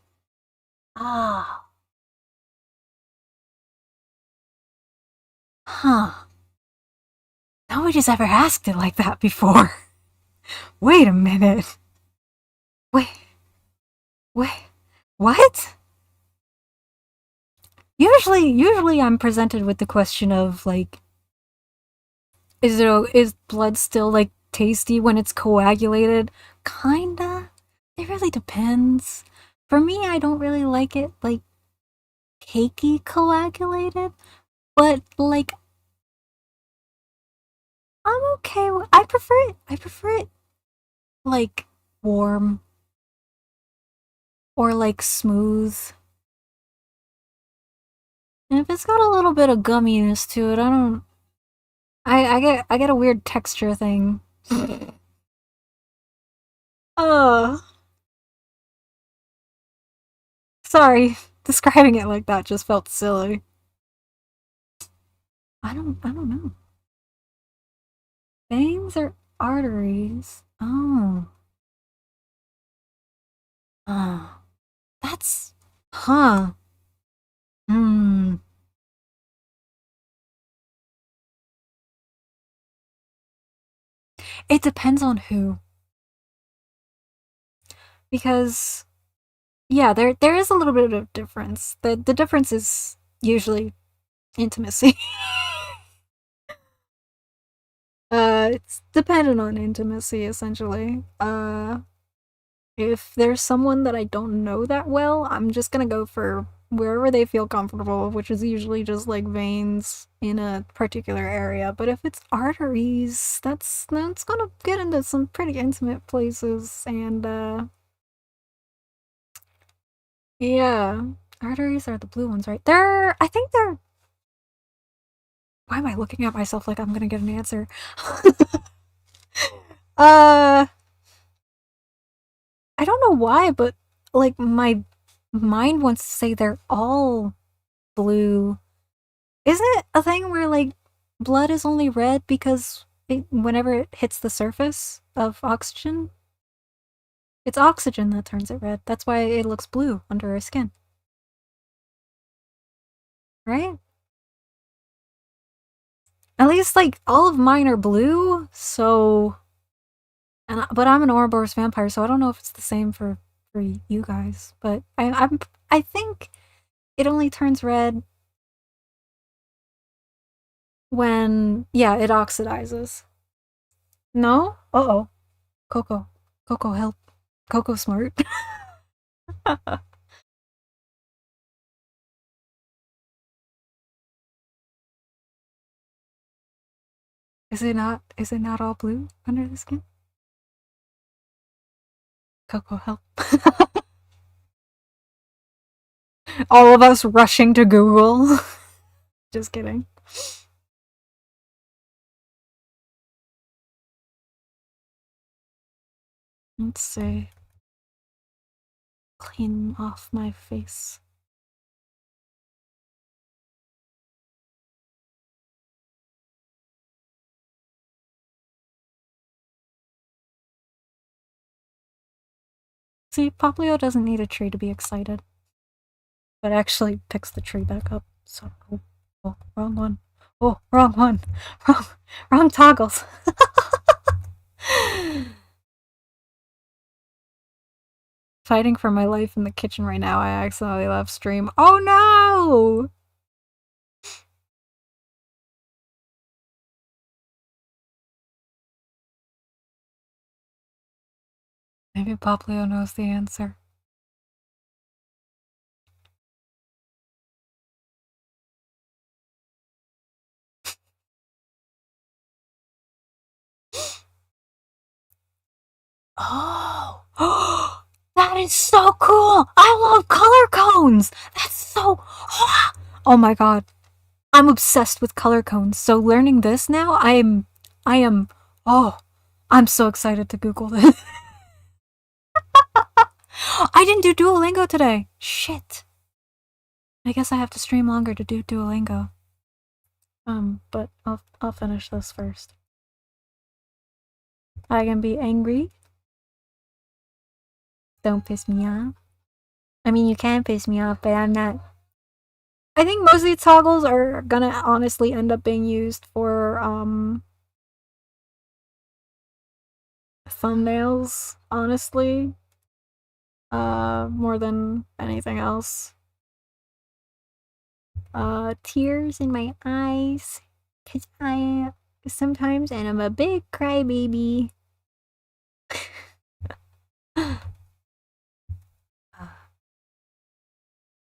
ah? Huh. Nobody's ever asked it like that before. Wait a minute. Wait. What? Usually I'm presented with the question of like, is blood still like tasty when it's coagulated? Kinda. It really depends. For me, I don't really like it like cakey coagulated, but like I'm okay with, I prefer it like warm or like smooth. And if it's got a little bit of gumminess to it, I don't I get a weird texture thing. Oh, sorry. Describing it like that just felt silly. I don't know. Veins or arteries? Oh. Oh. That's huh. Hmm. It depends on who. Because yeah, there is a little bit of difference. The difference is usually intimacy. It's dependent on intimacy essentially. If there's someone that I don't know that well, I'm just gonna go for wherever they feel comfortable, which is usually just like veins in a particular area. But if it's arteries, that's gonna get into some pretty intimate places, and yeah, arteries are the blue ones, right? I think they're. Why am I looking at myself like I'm gonna get an answer? uh, I don't know why, but like my mind wants to say they're all blue. Isn't it a thing where like blood is only red because whenever it hits the surface of oxygen, it's oxygen that turns it red. That's why it looks blue under our skin, right? At least like all of mine are blue, so but I'm an Ouroboros vampire, so I don't know if it's the same for you guys. But I think it only turns red when yeah it oxidizes. No? Uh oh, Coco, Coco, help, Coco, smart. Is it not? Is it not all blue under the skin? Coco, help! All of us rushing to Google. Just kidding. Let's see. Clean off my face. See, Poplio doesn't need a tree to be excited, but actually picks the tree back up. So, oh, wrong one. Oh, wrong one. Wrong, wrong toggles. Fighting for my life in the kitchen right now. I accidentally left stream. Oh no! Maybe Poplio knows the answer. Oh, that is so cool! I love color cones! That's so. Oh my god. I'm obsessed with color cones. So learning this now, I am, oh, I'm so excited to Google this. I didn't do Duolingo today. Shit. I guess I have to stream longer to do Duolingo. But I'll finish this first. I can be angry. Don't piss me off. I mean, you can piss me off, but I'm not. I think most of these toggles are gonna honestly end up being used for thumbnails, honestly. More than anything else. Tears in my eyes, cause I sometimes, and I'm a big crybaby.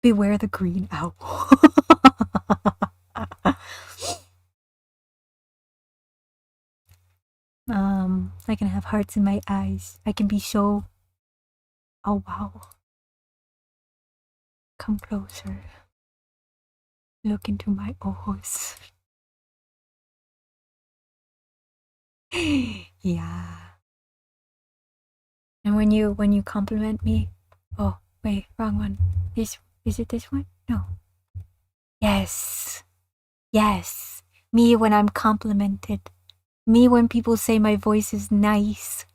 Beware the green owl. I can have hearts in my eyes. I can be so. Oh wow. Come closer. Look into my eyes. Yeah. And when you compliment me, oh wait, wrong one. Is it this one? No. Yes. Yes. Me when I'm complimented. Me when people say my voice is nice.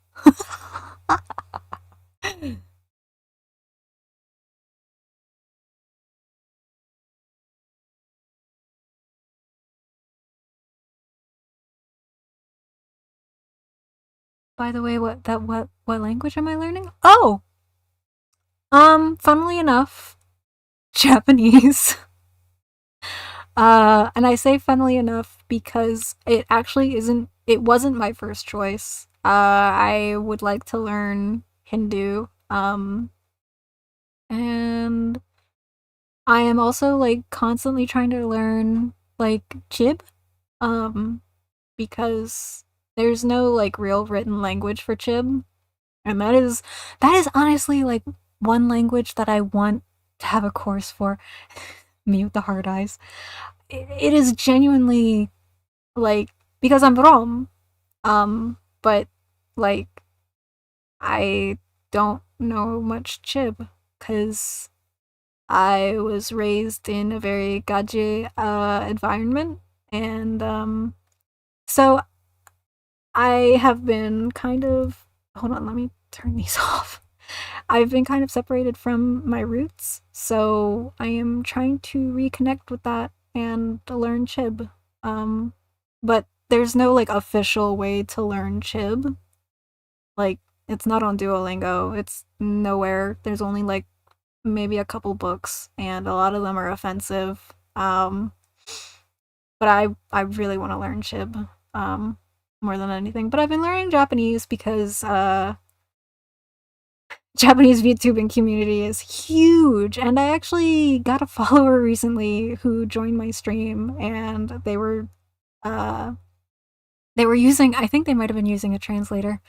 By the way, what language am I learning? Oh, funnily enough, Japanese. And I say funnily enough because it actually isn't. It wasn't my first choice. I would like to learn Hindu. And I am also like constantly trying to learn like Chib. Um, because there's no like real written language for Chib, and that is honestly like one language that I want to have a course for. Me with the hard eyes. It is genuinely like because I'm Rom, but like I don't know much Chib because I was raised in a very gaji environment, and so I have been kind of. Hold on, let me turn these off. I've been kind of separated from my roots, so I am trying to reconnect with that and to learn Chib. Um, but there's no like official way to learn Chib. Like it's not on Duolingo. It's nowhere. There's only like maybe a couple books, and a lot of them are offensive. But I really want to learn Chib. More than anything. But I've been learning Japanese because Japanese VTubing community is huge, and I actually got a follower recently who joined my stream, and uh they were using, I think they might have been using a translator,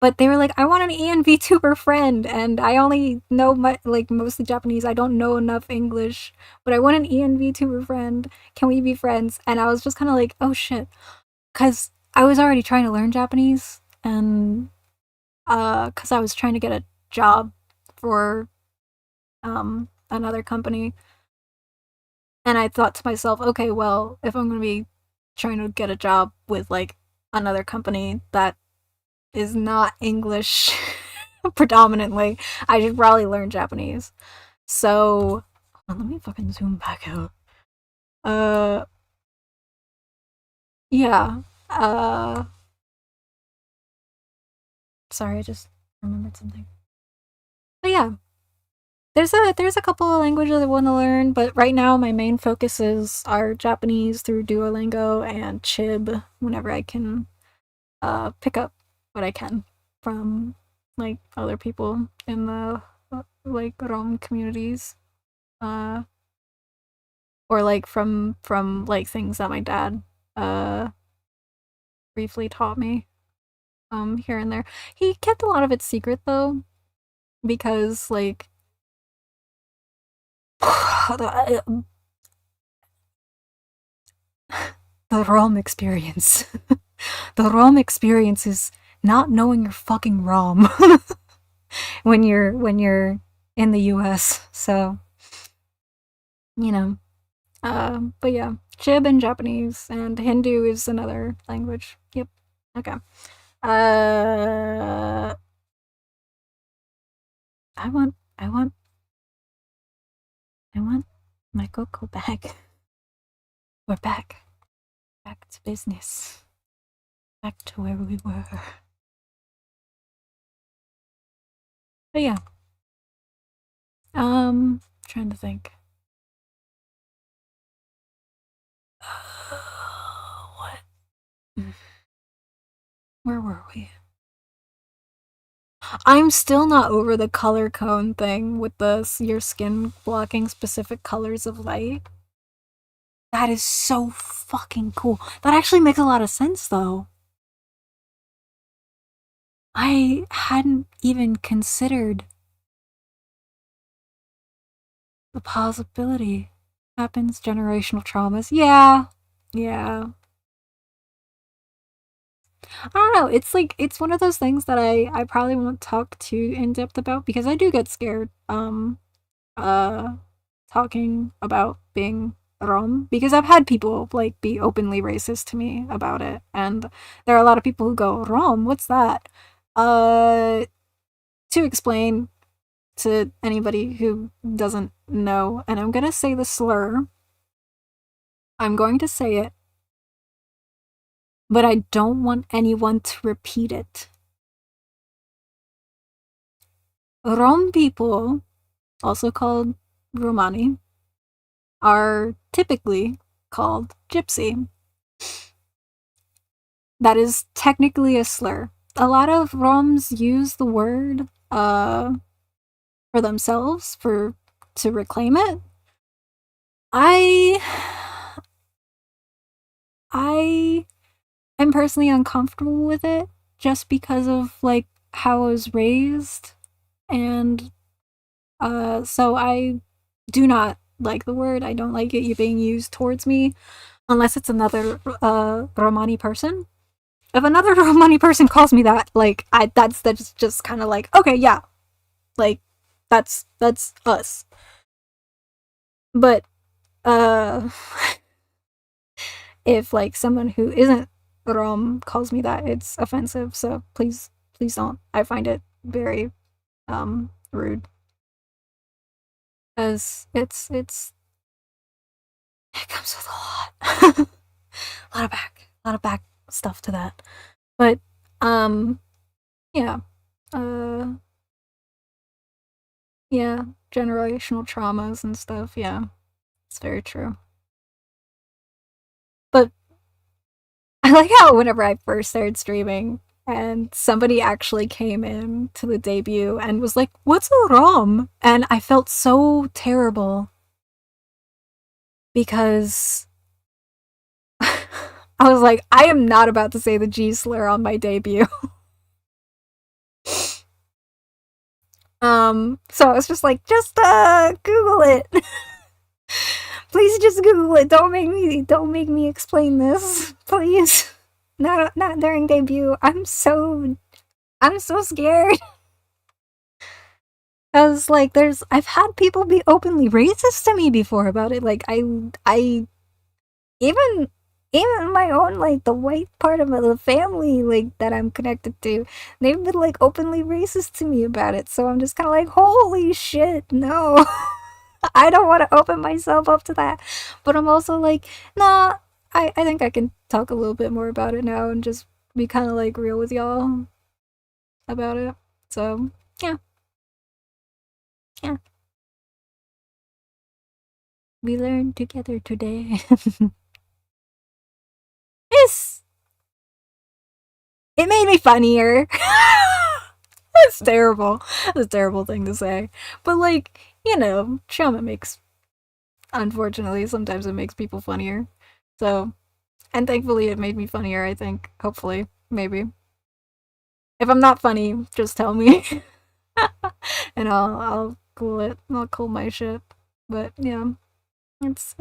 but they were like, I want an EN VTuber friend, and I only know like mostly Japanese. I don't know enough English, but I want an EN VTuber friend. Can we be friends? And I was just kind of like, oh shit, because I was already trying to learn Japanese, and because I was trying to get a job for another company, and I thought to myself, okay, well, if I'm gonna be trying to get a job with like another company that is not English predominantly, I should probably learn Japanese. So let me fucking zoom back out. Uh, yeah. Sorry, I just remembered something. But yeah, there's a couple of languages I want to learn, but right now my main focuses are Japanese through Duolingo and Chib whenever I can pick up what I can from like other people in the like Rom communities, uh, or like from like things that my dad uh briefly taught me here and there. He kept a lot of it secret though, because like the Rom experience. The Rom experience is not knowing your fucking Rom when you're in the US. So, you know. But yeah, Chib and Japanese and Hindu is another language. Yep. Okay. Uh I want my cocoa bag. We're back. Back to business. Back to where we were. But yeah. Trying to think. What? Where were we? I'm still not over the color cone thing with your skin blocking specific colors of light. That is so fucking cool. That actually makes a lot of sense though. I hadn't even considered the possibility. Happens, generational traumas. Yeah. Yeah. I don't know. It's like it's one of those things that I probably won't talk too in depth about because I do get scared uh talking about being Rom because I've had people like be openly racist to me about it, and there are a lot of people who go, Rom, what's that? Uh to explain to anybody who doesn't know, and I'm gonna say the slur. I'm going to say it, but I don't want anyone to repeat it. Rom people, also called Romani, are typically called gypsy. That is technically a slur. A lot of Roms use the word for themselves to reclaim it. I I am personally uncomfortable with it just because of like how I was raised, and so I do not like the word. I don't like it being used towards me unless it's another Romani person. If another Romani person calls me that, like that's just kind of like, okay, yeah, like that's us. But uh if like someone who isn't Rom calls me that, it's offensive. So please don't. I find it very rude, as it comes with a lot. A lot of back stuff to that. But um yeah. Uh yeah, generational traumas and stuff. Yeah. It's very true. But I like how whenever I first started streaming and somebody actually came in to the debut and was like, "What's a ROM?" And I felt so terrible because I was like, I am not about to say the G slur on my debut. So I was just like, just Google it. Please just Google it. Don't make me explain this. Please. Not during debut. I'm so scared. I was like, I've had people be openly racist to me before about it. Like I even even my own, like the white part of the family, like that I'm connected to, they've been like openly racist to me about it. So I'm just kind of like, holy shit, no. I don't want to open myself up to that. But I'm also like, nah, I think I can talk a little bit more about it now and just be kind of like real with y'all about it. So, yeah, yeah. We learned together today. Yes, it made me funnier. That's terrible. That's a terrible thing to say. But like, trauma makes, unfortunately, sometimes it makes people funnier. So, and thankfully it made me funnier, I think. Hopefully. Maybe. If I'm not funny, just tell me. And I'll cool it. I'll cool my shit. But yeah. It's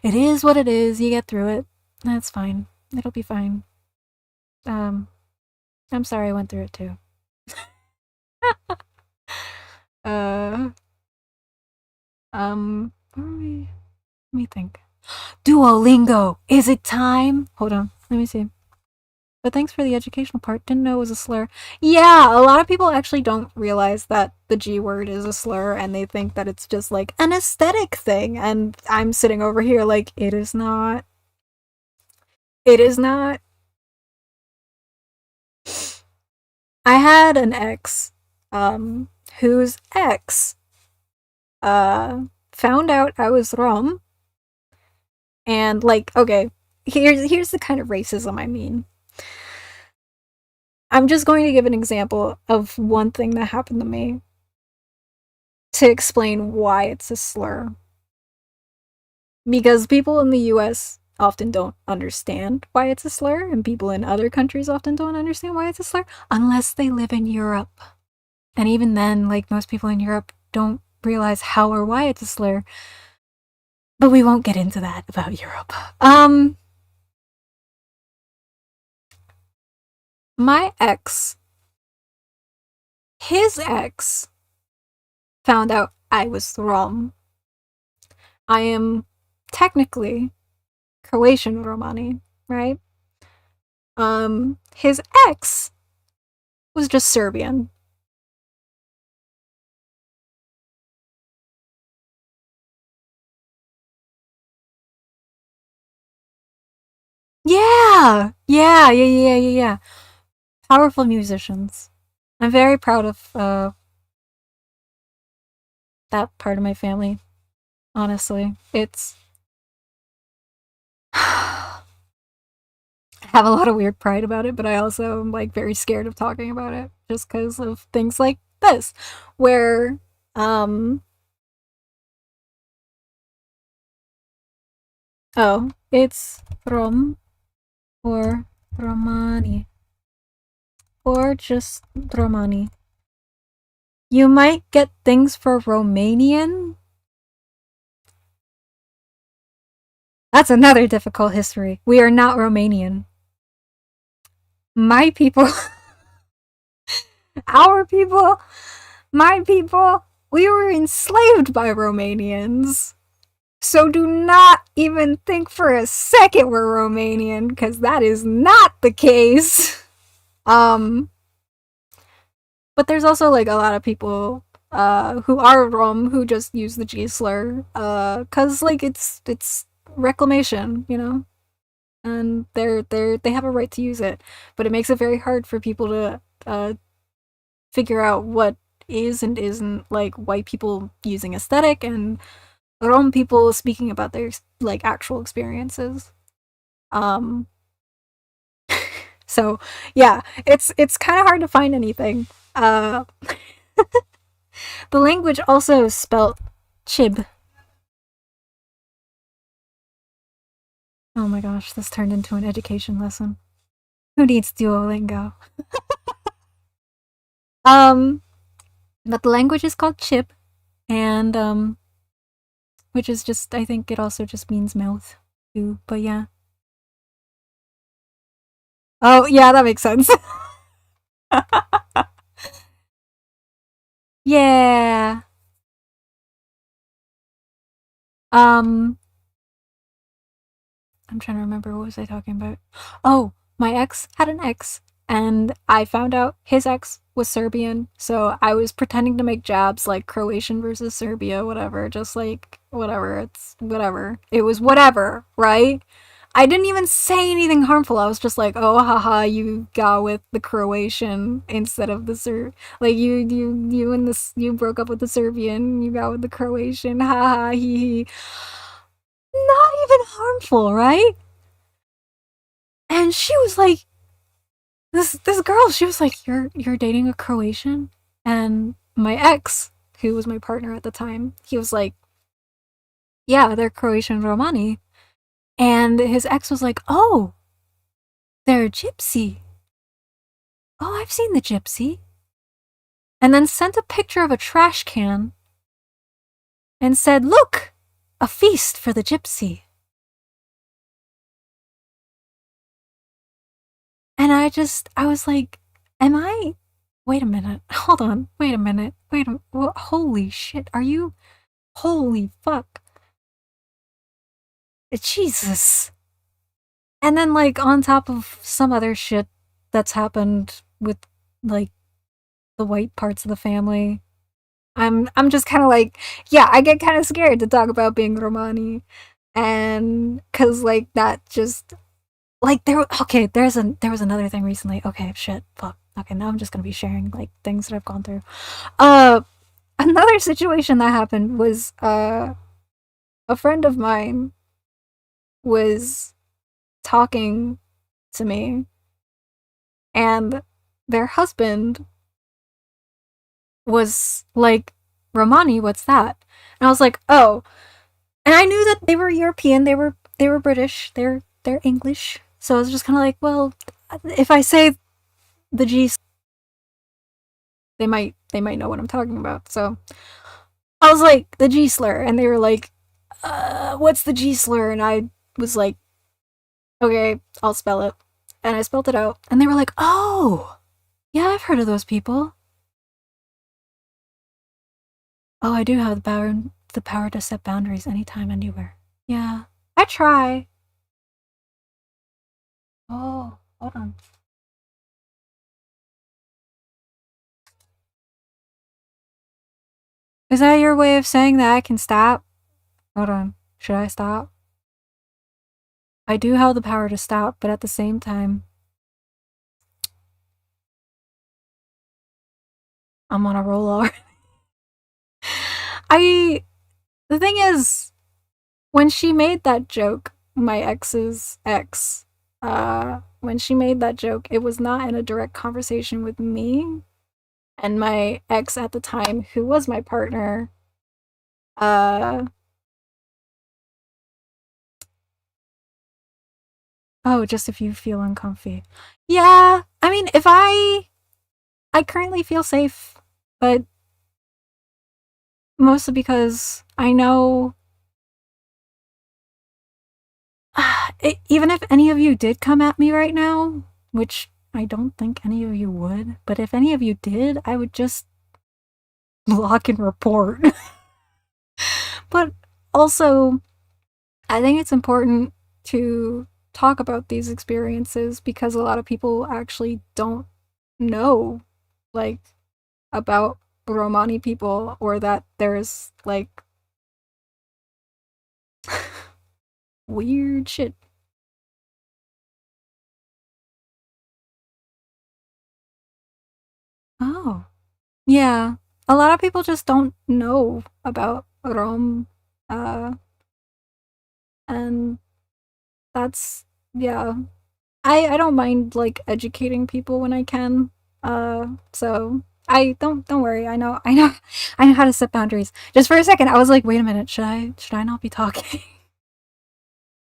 it is what it is. You get through it. That's fine. It'll be fine. Um I'm sorry I went through it too. uh where are we? Let me think. Duolingo! Is it time? Hold on. Let me see. But thanks for the educational part. Didn't know it was a slur. Yeah, a lot of people actually don't realize that the G word is a slur and they think that it's just like an aesthetic thing. And I'm sitting over here like, it is not. It is not. I had an ex, whose ex, found out I was Rom, and like, okay, here's the kind of racism I mean. I'm just going to give an example of one thing that happened to me to explain why it's a slur. Because people in the US often don't understand why it's a slur, and people in other countries often don't understand why it's a slur unless they live in Europe. And even then, like, most people in Europe don't realize how or why it's a slur. But we won't get into that about Europe. My ex, his ex, found out I was Rom. I am technically Croatian Romani, right? His ex was just Serbian. Yeah. Powerful musicians. I'm very proud of that part of my family. Honestly, it's I have a lot of weird pride about it, but I also am like very scared of talking about it just because of things like this, where oh, it's Rom or Romani or just Romani. You might get things for Romanian. That's another difficult history. We are not Romanian. My people, our people, my people, we were enslaved by Romanians. So do not even think for a second we're Romanian, because that is not the case. But there's also like a lot of people who are Rom who just use the G slur, cause like it's reclamation, you know, and they have a right to use it, but it makes it very hard for people to figure out what is and isn't like white people using aesthetic and Rom people speaking about their like actual experiences. Um, so yeah, it's kind of hard to find anything. The language also spelt chib. Oh my gosh, this turned into an education lesson. Who needs Duolingo? Um, but the language is called chib, and which is just I think it also just means mouth too. But yeah. Oh yeah, that makes sense. Yeah. Um, I'm trying to remember what was I talking about. Oh, my ex had an ex, and I found out his ex was Serbian, so I was pretending to make jabs like Croatian versus Serbia, whatever, just like whatever, it's whatever. It was whatever, right? I didn't even say anything harmful. I was just like, "Oh, haha, you got with the Croatian instead of the like you and this you broke up with the Serbian, you got with the Croatian, haha, hee hee." Not even harmful, right? And she was like, this girl, she was like, you're dating a Croatian? And my ex, who was my partner at the time, he was like, yeah, they're Croatian Romani. And his ex was like, oh, they're a gypsy. Oh, I've seen the gypsy. And then sent a picture of a trash can and said, look, a feast for the gypsy. And I was like, am I? Wait a minute. Hold on. Wait a minute. Holy shit. Are you? Holy fuck. Jesus. And then, like, on top of some other shit that's happened with, like, the white parts of the family, I'm just kind of like, yeah, I get kind of scared to talk about being Romani. And, cause, like, that just like okay there was another thing recently. Okay, shit, fuck, okay, now I'm just gonna be sharing like things that I've gone through. uh Another situation that happened was a friend of mine was talking to me, and their husband was like, Romani, what's that? And I was like, oh. And I knew that they were European, they were British, they're English. So I was just kind of like, well, if I say the G, they might know what I'm talking about. So I was like, the G slur, and they were like, what's the G slur? And I was like, okay, I'll spell it. And I spelled it out, and they were like, oh, yeah, I've heard of those people. Oh, I do have the power to set boundaries anytime, anywhere. Yeah, I try. Oh, hold on. Is that your way of saying that I can stop? Hold on. Should I stop? I do have the power to stop, but at the same time, I'm on a roll already. The thing is, when she made that joke, my ex's ex, when she made that joke, it was not in a direct conversation with me. And my ex at the time, who was my partner, uh, oh, just if you feel uncomfy. Yeah, I mean, I currently feel safe, but mostly because I know even if any of you did come at me right now, which I don't think any of you would, but if any of you did, I would just block and report. But also, I think it's important to talk about these experiences because a lot of people actually don't know, like, about Romani people, or that there's, like, weird shit. Oh. Yeah. A lot of people just don't know about Rom. Uh, and that's, yeah. I don't mind, like, educating people when I can. So I don't worry. I know I know how to set boundaries. Just for a second, I was like, wait a minute, should I not be talking?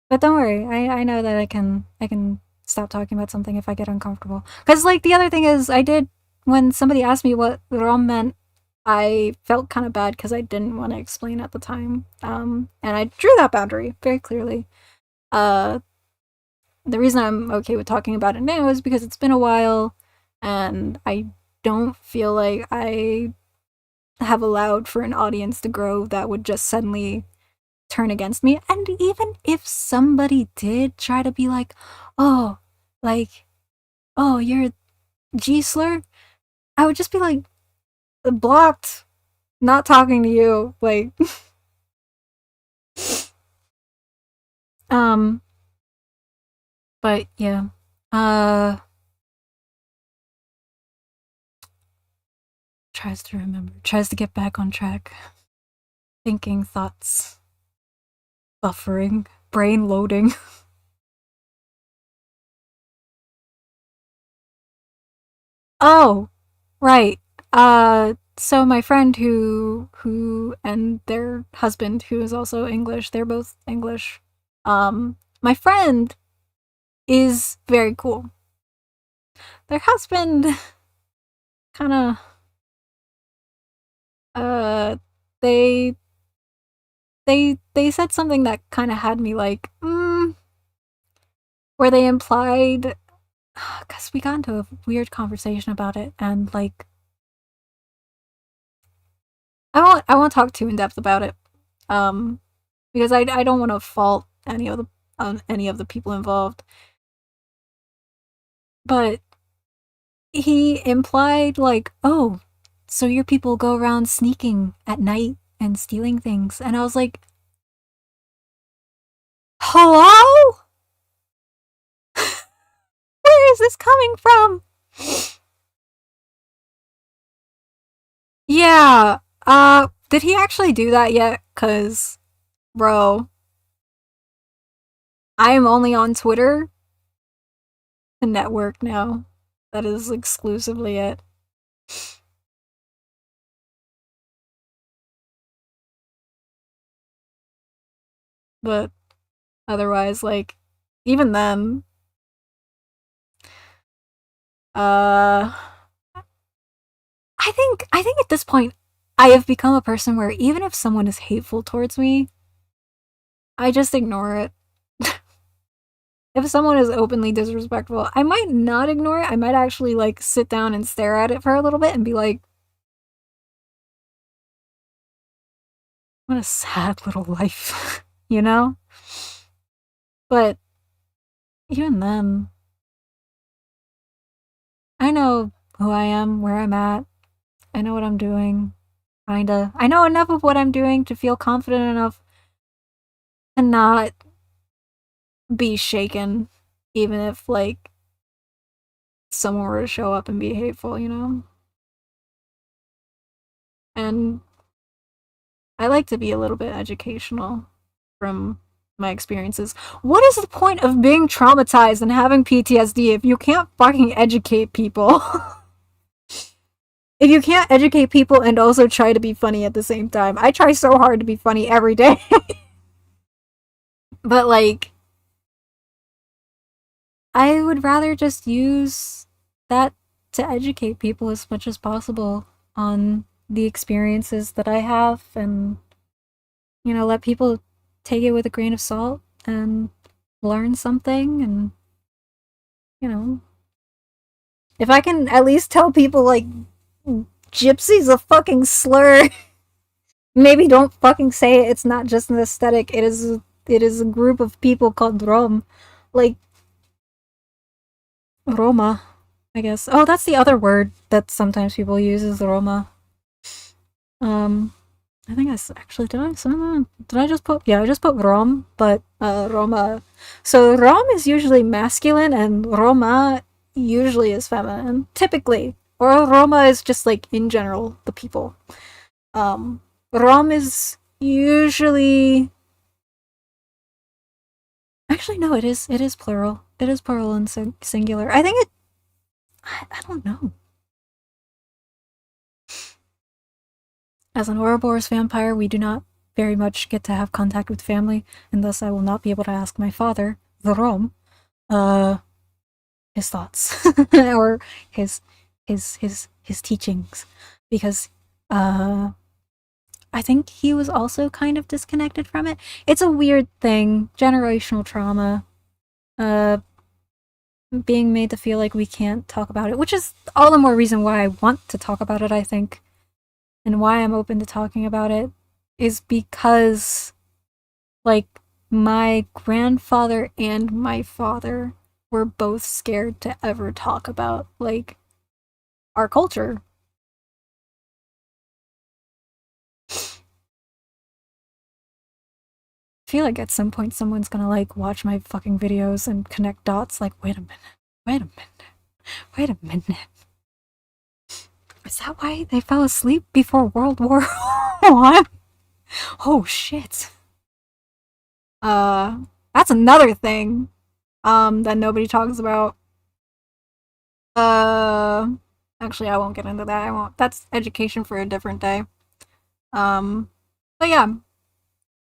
But don't worry, I know that I can stop talking about something if I get uncomfortable. Because, like, the other thing is, I did, when somebody asked me what rom meant, I felt kind of bad because I didn't want to explain at the time. And I drew that boundary very clearly. Uh, the reason I'm okay with talking about it now is because it's been a while, and I don't feel like I have allowed for an audience to grow that would just suddenly turn against me. And even if somebody did try to be like, oh, like, oh, you're G slur, I would just be like, blocked, not talking to you. Like, um, but yeah. Uh, tries to get back on track. Thinking thoughts, buffering, brain loading. Oh, right. So my friend who and their husband, who is also English, they're both English. My friend is very cool. Their husband kind of uh they they said something that kind of had me like, where they implied, because we got into a weird conversation about it, and, like, I won't talk too in depth about it, um, because I don't want to fault any of the people involved. But he implied, like, oh, so your people go around sneaking at night and stealing things, and I was like, hello? Where is this coming from? Yeah. Did he actually do that yet? Cause, bro, I am only on Twitter, a network now. That is exclusively it. But otherwise, like, even then, uh, I think at this point, I have become a person where even if someone is hateful towards me, I just ignore it. If someone is openly disrespectful, I might not ignore it. I might actually like sit down and stare at it for a little bit and be like, what a sad little life, you know? But even then, I know who I am, where I'm at. I know what I'm doing. Kinda. I know enough of what I'm doing to feel confident enough to not be shaken, even if, like, someone were to show up and be hateful, you know? And I like to be a little bit educational from my experiences. What is the point of being traumatized and having PTSD if you can't fucking educate people? If you can't educate people and also try to be funny at the same time. I try so hard to be funny every day. But like, I would rather just use that to educate people as much as possible on the experiences that I have and, you know, let people take it with a grain of salt and learn something. And, you know, if I can at least tell people, like, gypsy's a fucking slur, maybe don't fucking say it. It's not just an aesthetic. It is a group of people called Rom. Like, Roma, I guess. Oh, that's the other word that sometimes people use is Roma. Um, I think actually did I just put, yeah, I just put Rom, but Roma. So Rom is usually masculine and Roma usually is feminine, typically. Or Roma is just like in general the people. Rom is usually, actually no, it is plural. It is plural and singular. I think I don't know. As an Ouroboros vampire, we do not very much get to have contact with family, and thus I will not be able to ask my father, the Rom, uh, his thoughts or his teachings, because I think he was also kind of disconnected from it. It's a weird thing, generational trauma, uh, being made to feel like we can't talk about it, which is all the more reason why I want to talk about it. I think, and why I'm open to talking about it is because, like, my grandfather and my father were both scared to ever talk about, like, our culture. I feel like at some point someone's gonna, like, watch my fucking videos and connect dots, like, wait a minute, wait a minute, wait a minute. Is that why they fell asleep before World War One? Oh shit. That's another thing that nobody talks about. Uh, Actually, I won't get into that. I won't. That's education for a different day. Um, but yeah,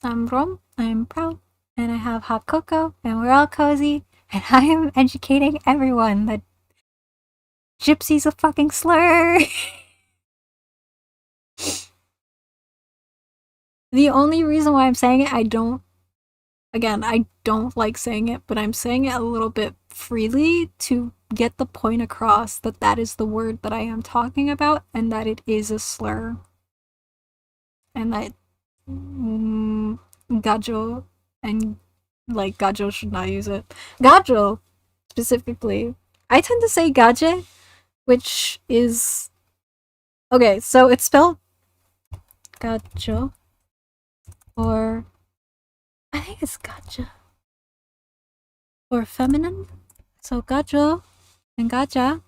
I'm Rom. I'm proud, and I have hot cocoa, and we're all cozy, and I am educating everyone that gypsy's a fucking slur. The only reason why I'm saying it, I don't like saying it, but I'm saying it a little bit freely to get the point across that that is the word that I am talking about and that it is a slur. And that gajo and, like, gajo should not use it. Gajo, specifically. I tend to say gaje, which is. Okay, so it's spelled gajo, or I think it's gaja, or feminine. So gajo and gaja,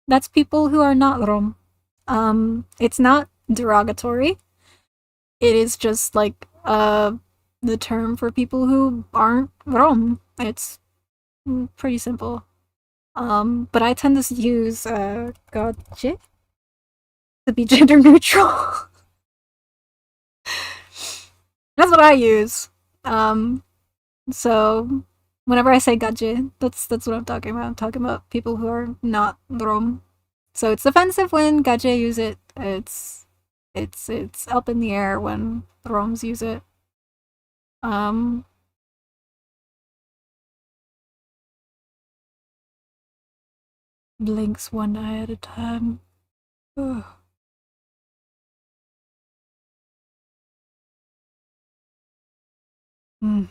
that's people who are not Rom. It's not derogatory. It is just like the term for people who aren't Rom. It's pretty simple. But I tend to use gotcha to be gender neutral. That's what I use. So whenever I say gotcha, that's what I'm talking about. I'm talking about people who are not Rom. So it's offensive when gotcha use it. It's up in the air when Roms use it. Um Blinks one eye at a time. Ugh. Mm.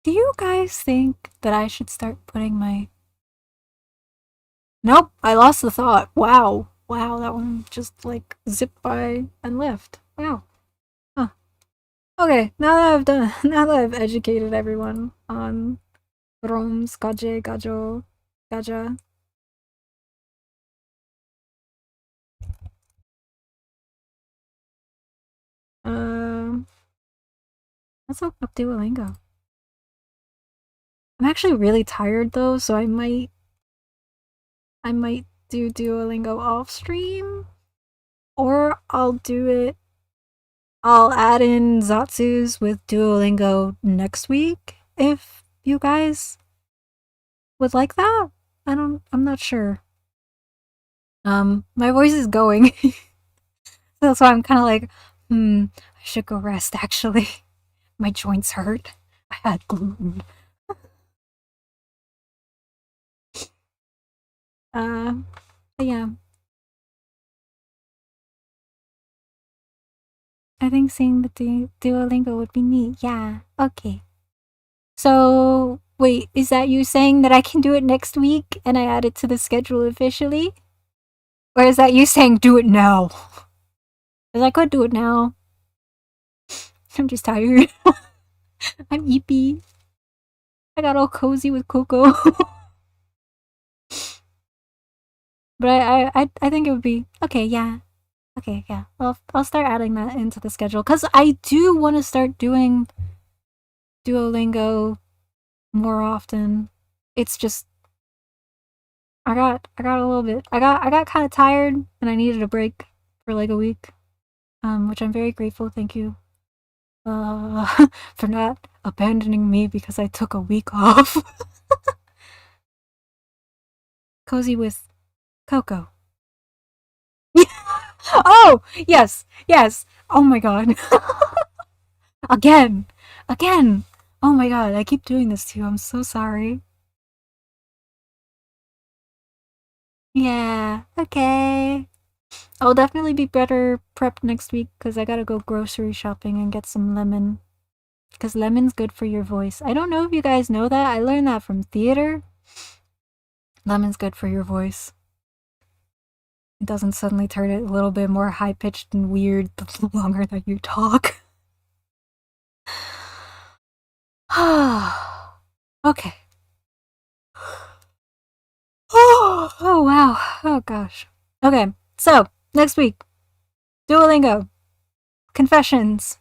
Do you guys think that I should start putting my... Nope, I lost the thought. Wow. Wow, that one just like zipped by and left. Wow. Huh. Okay, now that I've done now that I've educated everyone on Roms, Gaje, Gajo, Gaja. Let's open up Duolingo. I'm actually really tired though, so I might do Duolingo off stream, or I'll add in Zatsus with Duolingo next week if you guys would like that. I'm not sure. My voice is going. So that's why I'm kind of like, I should go rest actually. My joints hurt. I had gluten. Yeah. I think seeing the Duolingo would be neat. Yeah. Okay. So, wait, is that you saying that I can do it next week and I add it to the schedule officially? Or is that you saying do it now? Because I could do it now. I'm just tired. I'm eepy. I got all cozy with Coco. But I think it would be okay. Yeah, okay, yeah. I'll start adding that into the schedule because I do want to start doing Duolingo more often. It's just I got a little bit. I got kind of tired and I needed a break for like a week. Which I'm very grateful. Thank you, for not abandoning me because I took a week off. Cozy with Coco. Oh yes, yes. Oh my god. Again, again. Oh my god, I keep doing this to you. I'm so sorry. Yeah, okay. I'll definitely be better prepped next week because I gotta go grocery shopping and get some lemon. Because lemon's good for your voice. I don't know if you guys know that. I learned that from theater. Lemon's good for your voice. It doesn't suddenly turn it a little bit more high pitched and weird the longer that you talk. Okay. Oh wow. Oh gosh. Okay, so next week, Duolingo, confessions.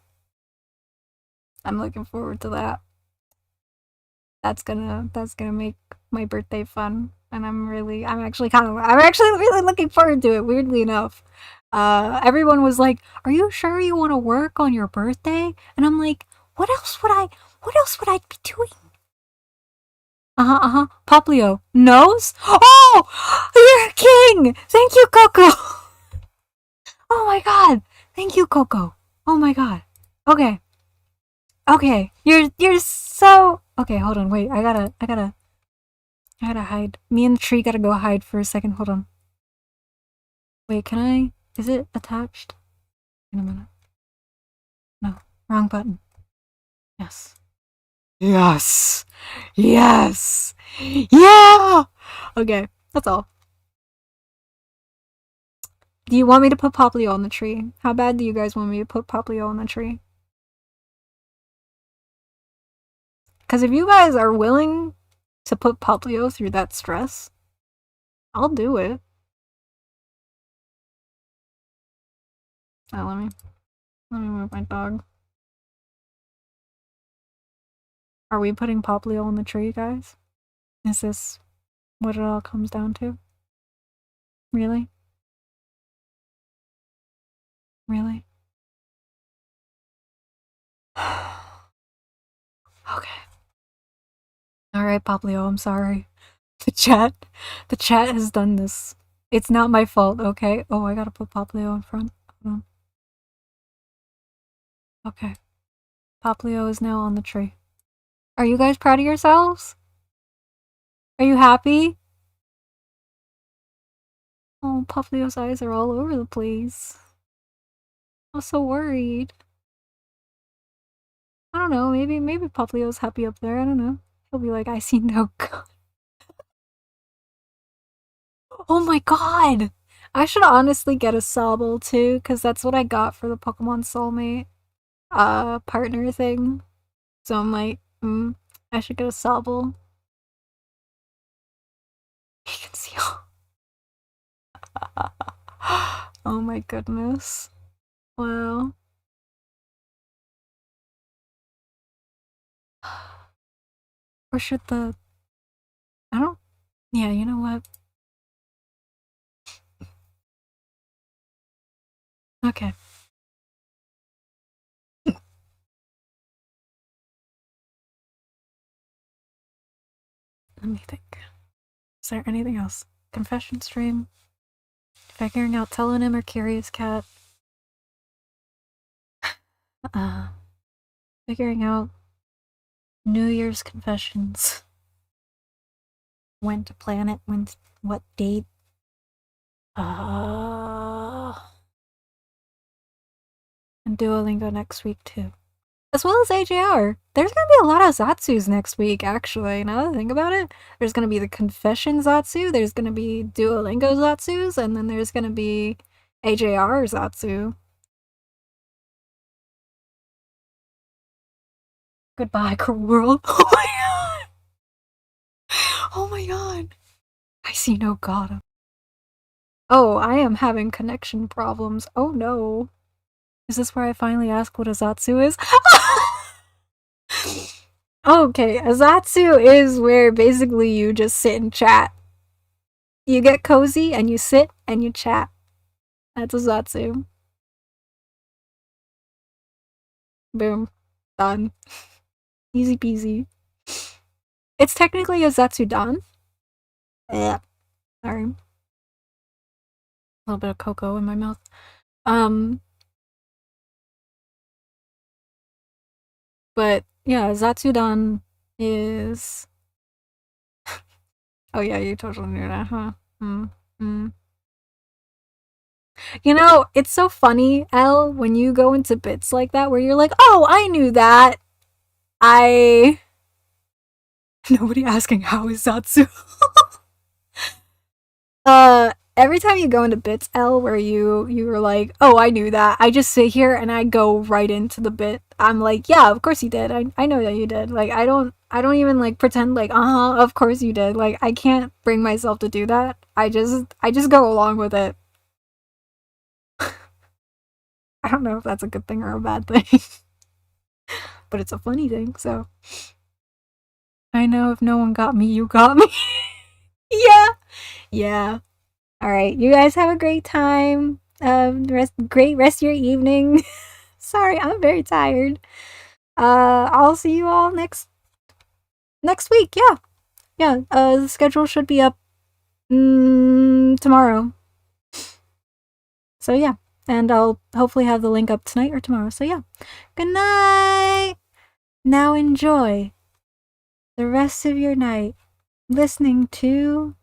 I'm looking forward to that. That's gonna make my birthday fun, and I'm actually really looking forward to it. Weirdly enough, everyone was like, "Are you sure you want to work on your birthday?" And I'm like, What else would I be doing?" Poplio knows. Oh, you're a king. Thank you, Coco. Oh my god. Thank you, Coco. Oh my god. Okay. Okay. You're so okay, hold on, wait. I gotta hide. Me and the tree gotta go hide for a second. Hold on. Wait, can I? Is it attached? In a minute. No. Wrong button. Yes. Yes. Yes. Yeah. Okay. That's all. Do you want me to put Poplio on the tree? How bad do you guys want me to put Poplio on the tree? Because if you guys are willing to put Poplio through that stress, I'll do it. Oh, let me move my dog. Are we putting Poplio on the tree, guys? Is this what it all comes down to? Really? Really? Okay. Alright, Poplio, I'm sorry. The chat has done this. It's not my fault, okay? Oh, I gotta put Poplio in front. Hold on. Okay. Poplio is now on the tree. Are you guys proud of yourselves? Are you happy? Oh, Poplio's eyes are all over the place. I'm so worried. I don't know, maybe Poplio's happy up there, I don't know. He'll be like, I see no god. Oh my god! I should honestly get a Sobble too, because that's what I got for the Pokemon Soulmate partner thing. So I'm like, I should get a Sobble. You can see oh my goodness. Wow. Or should the... I don't... Yeah, you know what? Okay. Let me think. Is there anything else? Confession stream? Figuring out Telonym or Curious Cat? Figuring out New Year's confessions. When to plan it, what date. And Duolingo next week too. As well as AJR. There's gonna be a lot of Zatsus next week, actually, now that I think about it. There's gonna be the Confession Zatsu, there's gonna be Duolingo Zatsus, and then there's gonna be AJR Zatsu. Goodbye, cruel world. Oh my god! Oh my god! I see no god. Oh, I am having connection problems. Oh no. Is this where I finally ask what a Zatsu is? Okay, a Zatsu is where basically you just sit and chat. You get cozy and you sit and you chat. That's a Zatsu. Boom. Done. Easy peasy. It's technically a ZATSUDAN. Yeah. Sorry. A little bit of cocoa in my mouth. But yeah, ZATSUDAN is... Oh yeah, you totally knew that, huh? You know, it's so funny, Elle, when you go into bits like that where you're like, oh, I knew that. Nobody asking how is Zatsu. Every time you go into bits, Elle, where you were like, oh, I knew that. I just sit here and I go right into the bit. I'm like, yeah, of course you did. I know that you did. Like, I don't even like pretend like, of course you did. Like, I can't bring myself to do that. I just go along with it. I don't know if that's a good thing or a bad thing. But it's a funny thing, so. I know if no one got me, you got me. Yeah. Yeah. Alright, you guys have a great time. Great rest of your evening. Sorry, I'm very tired. I'll see you all next week, yeah. Yeah, the schedule should be up tomorrow. So yeah, and I'll hopefully have the link up tonight or tomorrow. So yeah, good night. Now enjoy the rest of your night listening to